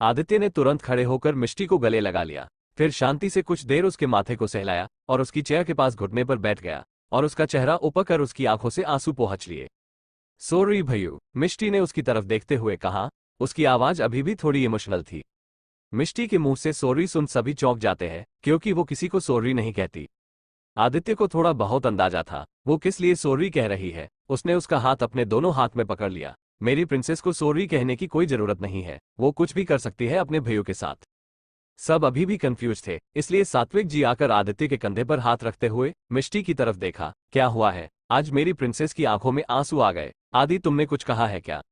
आदित्य ने तुरंत खड़े होकर मिष्टी को गले लगा लिया, फिर शांति से कुछ देर उसके माथे को सहलाया और उसकी चेयर के पास घुटने पर बैठ गया और उसका चेहरा ऊपर कर उसकी आंखों से आंसू पोंछ लिए। सॉरी भैयू, मिष्टी ने उसकी तरफ देखते हुए कहा। उसकी आवाज अभी भी थोड़ी इमोशनल थी। मिष्टी के मुंह से सॉरी सुन सभी चौंक जाते हैं, क्योंकि वो किसी को सॉरी नहीं कहती। आदित्य को थोड़ा बहुत अंदाजा था वो किस लिए सॉरी कह रही है। उसने उसका हाथ अपने दोनों हाथ में पकड़ लिया। मेरी प्रिंसेस को सॉरी कहने की कोई जरूरत नहीं है, वो कुछ भी कर सकती है अपने भैया के साथ। सब अभी भी कंफ्यूज थे, इसलिए सात्विक जी आकर आदित्य के कंधे पर हाथ रखते हुए मिष्टी की तरफ देखा। क्या हुआ है? आज मेरी प्रिंसेस की आंखों में आंसू आ गए। आदि, तुमने कुछ कहा है क्या?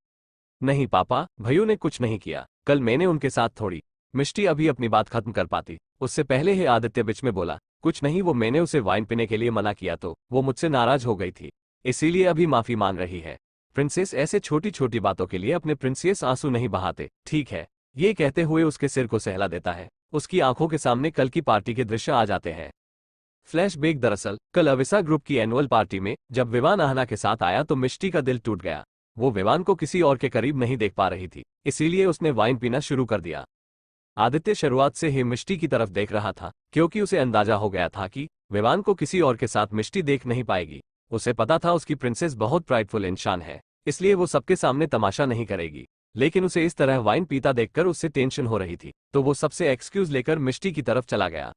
नहीं पापा, भैया ने कुछ नहीं किया। कल मैंने उनके साथ थोड़ी। मिष्टी अभी अपनी बात खत्म कर पाती उससे पहले ही आदित्य बीच में बोला, कुछ नहीं, वो मैंने उसे वाइन पीने के लिए मना किया तो वो मुझसे नाराज हो गई थी, इसीलिए अभी माफी मांग रही है। प्रिंसेस ऐसे छोटी छोटी बातों के लिए अपने प्रिंसेस आंसू नहीं बहाते, ठीक है? ये कहते हुए उसके सिर को सहला देता है। उसकी आंखों के सामने कल की पार्टी के दृश्य आ जाते हैं। फ्लैशबैक दरअसल कल अविसा ग्रुप की एनुअल पार्टी में जब विवान आहना के साथ आया तो मिष्टी का दिल टूट गया। वो विवान को किसी और के करीब नहीं देख पा रही थी, इसीलिए उसने वाइन पीना शुरू कर दिया। आदित्य शुरुआत से ही मिष्टी की तरफ देख रहा था, क्योंकि उसे अंदाजा हो गया था कि विवान को किसी और के साथ मिष्टी देख नहीं पाएगी। उसे पता था उसकी प्रिंसेस बहुत प्राइडफुल इंसान है, इसलिए वो सबके सामने तमाशा नहीं करेगी। लेकिन उसे इस तरह वाइन पीता देखकर उससे टेंशन हो रही थी, तो वो सबसे एक्सक्यूज लेकर मिष्टी की तरफ चला गया।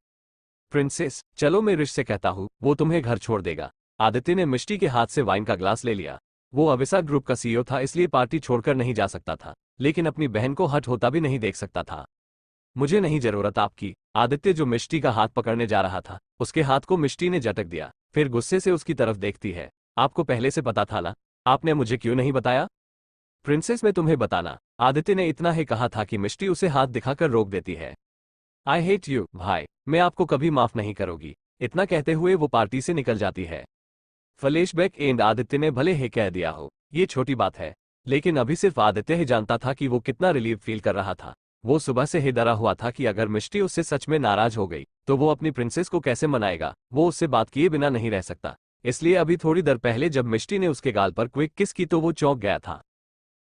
प्रिंसेस, चलो मैं ऋष से कहता हूँ, वो तुम्हें घर छोड़ देगा। आदित्य ने मिष्टी के हाथ से वाइन का ग्लास ले लिया। वो अविसा ग्रुप का सीईओ था, इसलिए पार्टी छोड़कर नहीं जा सकता था, लेकिन अपनी बहन को हट होता भी नहीं देख सकता था। मुझे नहीं जरूरत आपकी। आदित्य जो मिष्टी का हाथ पकड़ने जा रहा था, उसके हाथ को मिष्टी ने झटक दिया, फिर गुस्से से उसकी तरफ देखती है। आपको पहले से पता था ना, आपने मुझे क्यों नहीं बताया? प्रिंसेस, मैं तुम्हें बताना। आदित्य ने इतना ही कहा था कि मिष्टी उसे हाथ दिखाकर रोक देती है। आई हेट यू भाई, मैं आपको कभी माफ नहीं करोगी। इतना कहते हुए वो पार्टी से निकल जाती है। फ्लैशबैक एंड आदित्य ने भले ही कह दिया हो, ये छोटी बात है, लेकिन अभी सिर्फ आदित्य ही जानता था कि वो कितना रिलीव फील कर रहा था। वो सुबह से ही डरा हुआ था कि अगर मिष्टी उससे सच में नाराज हो गई तो वो अपनी प्रिंसेस को कैसे मनाएगा। वो उससे बात किए बिना नहीं रह सकता, इसलिए अभी थोड़ी देर पहले जब मिष्टी ने उसके गाल पर क्विक किस की तो वो चौंक गया था।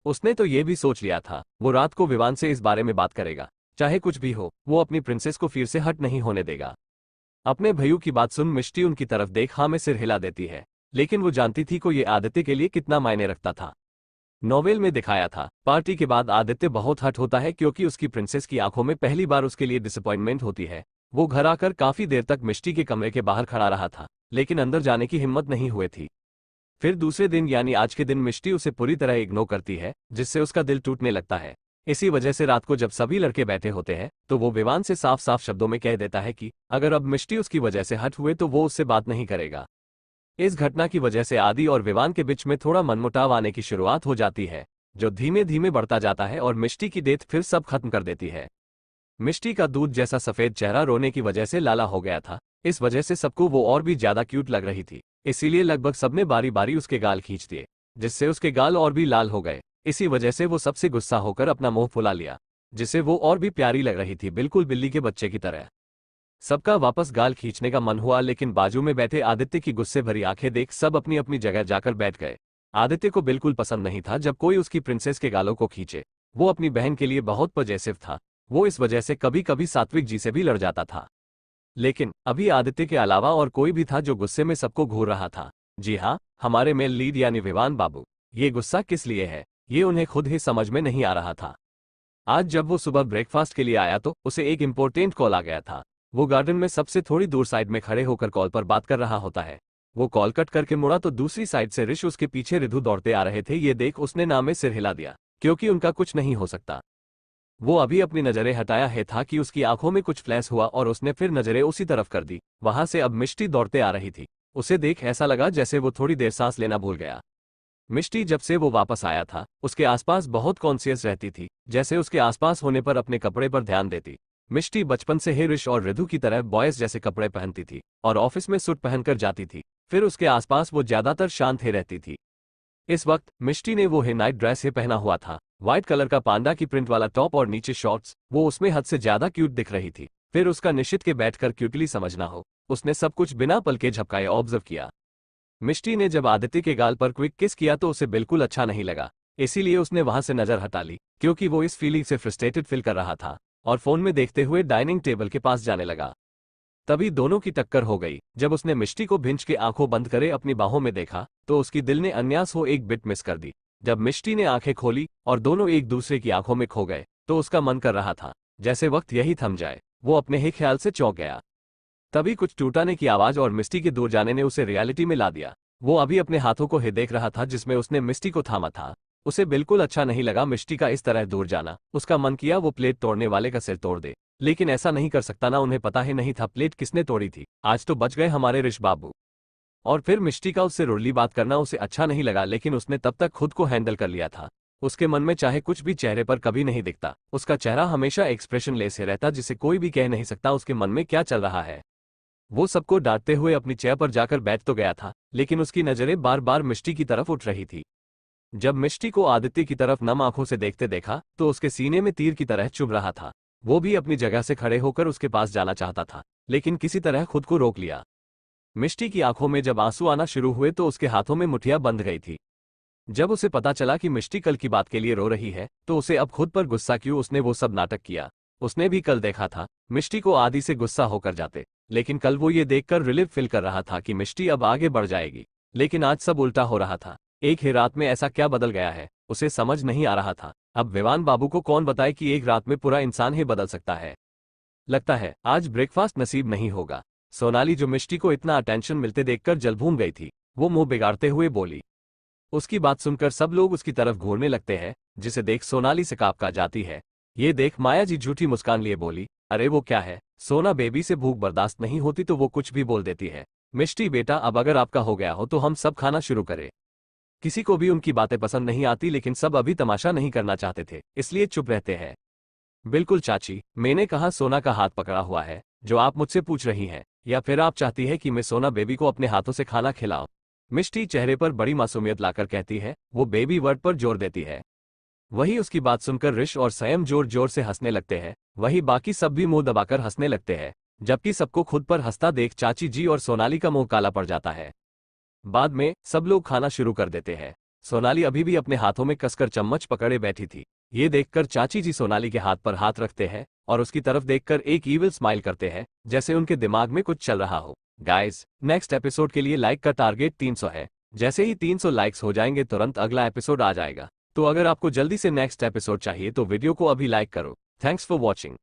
उसने तो ये भी सोच लिया था वो रात को विवान से इस बारे में बात करेगा। चाहे कुछ भी हो, वो अपनी प्रिंसेस को फिर से हट नहीं होने देगा। अपने भैया की बात सुन मिष्टी उनकी तरफ देख हाँ में सिर हिला देती है, लेकिन वो जानती थी को ये आदित्य के लिए कितना मायने रखता था। नोवेल में दिखाया था, पार्टी के बाद आदित्य बहुत हट होता है क्योंकि उसकी प्रिंसेस की आंखों में पहली बार उसके लिए डिसअपॉइंटमेंट होती है। वो घर आकर काफी देर तक मिष्टी के कमरे के बाहर खड़ा रहा था, लेकिन अंदर जाने की हिम्मत नहीं हुई थी। फिर दूसरे दिन यानी आज के दिन मिष्टी उसे पूरी तरह इग्नोर करती है, जिससे उसका दिल टूटने लगता है। इसी वजह से रात को जब सभी लड़के बैठे होते हैं तो वो विवान से साफ साफ शब्दों में कह देता है कि अगर अब मिष्टी उसकी वजह से हट हुए तो वो उससे बात नहीं करेगा। इस घटना की वजह से आदि और विवान के बीच में थोड़ा मनमुटाव आने की शुरुआत हो जाती है, जो धीमे धीमे बढ़ता जाता है और मिष्टी की डेथ फिर सब खत्म कर देती है। मिष्टी का दूध जैसा सफेद चेहरा रोने की वजह से लाला हो गया था, इस वजह से सबको वो और भी ज्यादा क्यूट लग रही थी, इसीलिए लगभग सबने बारी बारी उसके गाल खींच दिए, जिससे उसके गाल और भी लाल हो गए। इसी वजह से वो सबसे गुस्सा होकर अपना मुंह फुला लिया, जिससे वो और भी प्यारी लग रही थी, बिल्कुल बिल्ली के बच्चे की तरह। सबका वापस गाल खींचने का मन हुआ, लेकिन बाजू में बैठे आदित्य की गुस्से भरी आंखें देख सब अपनी अपनी जगह जाकर बैठ गए। आदित्य को बिल्कुल पसंद नहीं था जब कोई उसकी प्रिंसेस के गालों को खींचे। वो अपनी बहन के लिए बहुत पॉजेसिव था, वो इस वजह से कभी कभी सात्विक जी से भी लड़ जाता था। लेकिन अभी आदित्य के अलावा और कोई भी था जो गुस्से में सबको घूर रहा था। जी हाँ, हमारे मेल लीड यानी विवान बाबू। ये गुस्सा किस लिए है, ये उन्हें खुद ही समझ में नहीं आ रहा था। आज जब वो सुबह ब्रेकफास्ट के लिए आया तो उसे एक इम्पोर्टेंट कॉल आ गया था। वो गार्डन में सबसे थोड़ी दूर साइड में खड़े होकर कॉल पर बात कर रहा होता है। वो कॉल कट करके मुड़ा तो दूसरी साइड से ऋष उसके पीछे रिधु दौड़ते आ रहे थे। ये देख उसने ना में सिर हिला दिया, क्योंकि उनका कुछ नहीं हो सकता। वो अभी अपनी नजरें हटाया है था कि उसकी आंखों में कुछ फ्लैश हुआ और उसने फिर नजरें उसी तरफ कर दी। वहां से अब मिष्टी दौड़ते आ रही थी। उसे देख ऐसा लगा जैसे वो थोड़ी देर सांस लेना भूल गया। मिष्टी जब से वो वापस आया था उसके आसपास बहुत कॉन्शियस रहती थी, जैसे उसके आसपास होने पर अपने कपड़े पर ध्यान देती। मिष्टी बचपन से ही ऋष और रिधु की तरह बॉयज जैसे कपड़े पहनती थी और ऑफिस में सूट पहनकर जाती थी। फिर उसके आसपास वो ज्यादातर शांत ही रहती थी। इस वक्त मिष्टी ने वो ही नाइट ड्रेस ही पहना हुआ था, व्हाइट कलर का पांडा की प्रिंट वाला टॉप और नीचे शॉर्ट्स। वो उसमें हद से ज्यादा क्यूट दिख रही थी। फिर उसका निश्चित के बैठकर क्यूटली समझना हो, उसने सब कुछ बिना पल के झपकाए ऑब्जर्व किया। मिष्टी ने जब आदित्य के गाल पर क्विक किस किया तो उसे बिल्कुल अच्छा नहीं लगा, इसीलिए उसने वहां से नजर हटा ली, क्योंकि वो इस फीलिंग से फ्रस्ट्रेटेड फील कर रहा था और फोन में देखते हुए डाइनिंग टेबल के पास जाने लगा। तभी दोनों की टक्कर हो गई। जब उसने मिष्टी को भिंच के आंखों बंद करे अपनी बाहों में देखा तो उसकी दिल ने अन्यास हो एक बिट मिस कर दी। जब मिष्टी ने आंखें खोली और दोनों एक दूसरे की आंखों में खो गए तो उसका मन कर रहा था जैसे वक्त यही थम जाए। वो अपने ही ख्याल से चौंक गया। तभी कुछ टूटाने की आवाज और मिष्टी के दूर जाने ने उसे रियलिटी में ला दिया। वो अभी अपने हाथों को ही देख रहा था जिसमें उसने मिष्टी को थामा था। उसे बिल्कुल अच्छा नहीं लगा मिष्टी का इस तरह दूर जाना। उसका मन किया वो प्लेट तोड़ने वाले का सिर तोड़ दे, लेकिन ऐसा नहीं कर सकता ना, उन्हें पता ही नहीं था प्लेट किसने तोड़ी थी। आज तो बच गए हमारे ऋष बाबू। और फिर मिष्टी का उससे रुड़ली बात करना उसे अच्छा नहीं लगा, लेकिन उसने तब तक खुद को हैंडल कर लिया था। उसके मन में चाहे कुछ भी चेहरे पर कभी नहीं दिखता, उसका चेहरा हमेशा एक्सप्रेशन लेस ही रहता, जिसे कोई भी कह नहीं सकता उसके मन में क्या चल रहा है। वो सबको डांटते हुए अपनी चेयर पर जाकर बैठ तो गया था, लेकिन उसकी नजरें बार बार मिष्टी की तरफ उठ रही थी। जब मिष्टी को आदित्य की तरफ नम आंखों से देखते देखा तो उसके सीने में तीर की तरह चुभ रहा था। वो भी अपनी जगह से खड़े होकर उसके पास जाना चाहता था, लेकिन किसी तरह खुद को रोक लिया। मिष्टी की आंखों में जब आंसू आना शुरू हुए तो उसके हाथों में मुठ्ठियां बंध गई थी। जब उसे पता चला कि मिष्टी कल की बात के लिए रो रही है तो उसे अब खुद पर गुस्सा क्यों उसने वो सब नाटक किया। उसने भी कल देखा था मिष्टी को आदि से गुस्सा होकर जाते, लेकिन कल वो ये देखकर रिलीफ फील कर रहा था कि मिष्टी अब आगे बढ़ जाएगी। लेकिन आज सब उल्टा हो रहा था। एक ही रात में ऐसा क्या बदल गया है, उसे समझ नहीं आ रहा था। अब विवान बाबू को कौन बताए कि एक रात में पूरा इंसान ही बदल सकता है। लगता है आज ब्रेकफास्ट नसीब नहीं होगा। सोनाली जो मिष्टी को इतना अटेंशन मिलते देखकर जलभून गई थी, वो मुंह बिगाड़ते हुए बोली। उसकी बात सुनकर सब लोग उसकी तरफ घूरने लगते हैं, जिसे देख सोनाली से कांप जाती है। ये देख माया जी झूठी मुस्कान लिए बोली, अरे वो क्या है, सोना बेबी से भूख बर्दाश्त नहीं होती तो वो कुछ भी बोल देती है। मिष्टी बेटा अब अगर आपका हो गया हो तो हम सब खाना शुरू करें। किसी को भी उनकी बातें पसंद नहीं आती, लेकिन सब अभी तमाशा नहीं करना चाहते थे, इसलिए चुप रहते हैं। बिल्कुल चाची, मैंने कहा सोना का हाथ पकड़ा हुआ है जो आप मुझसे पूछ रही हैं, या फिर आप चाहती है कि मैं सोना बेबी को अपने हाथों से खाना खिलाऊं। मिष्टी चेहरे पर बड़ी मासूमियत लाकर कहती है, वो बेबी वर्ड पर जोर देती है। वही उसकी बात सुनकर ऋष और संयम जोर जोर से हंसने लगते हैं। वही बाकी सब भी मुंह दबाकर हंसने लगते हैं, जबकि सबको खुद पर हंसता देख चाची जी और सोनाली का मुंह काला पड़ जाता है। बाद में सब लोग खाना शुरू कर देते हैं। सोनाली अभी भी अपने हाथों में कसकर चम्मच पकड़े बैठी थी। ये देखकर चाची जी सोनाली के हाथ पर हाथ रखते हैं और उसकी तरफ देखकर एक ईविल स्माइल करते हैं, जैसे उनके दिमाग में कुछ चल रहा हो। गाइस, नेक्स्ट एपिसोड के लिए लाइक का टारगेट 300 है। जैसे ही 300 लाइक्स हो जाएंगे तुरंत अगला एपिसोड आ जाएगा। तो अगर आपको जल्दी से नेक्स्ट एपिसोड चाहिए तो वीडियो को अभी लाइक करो। Thanks for watching.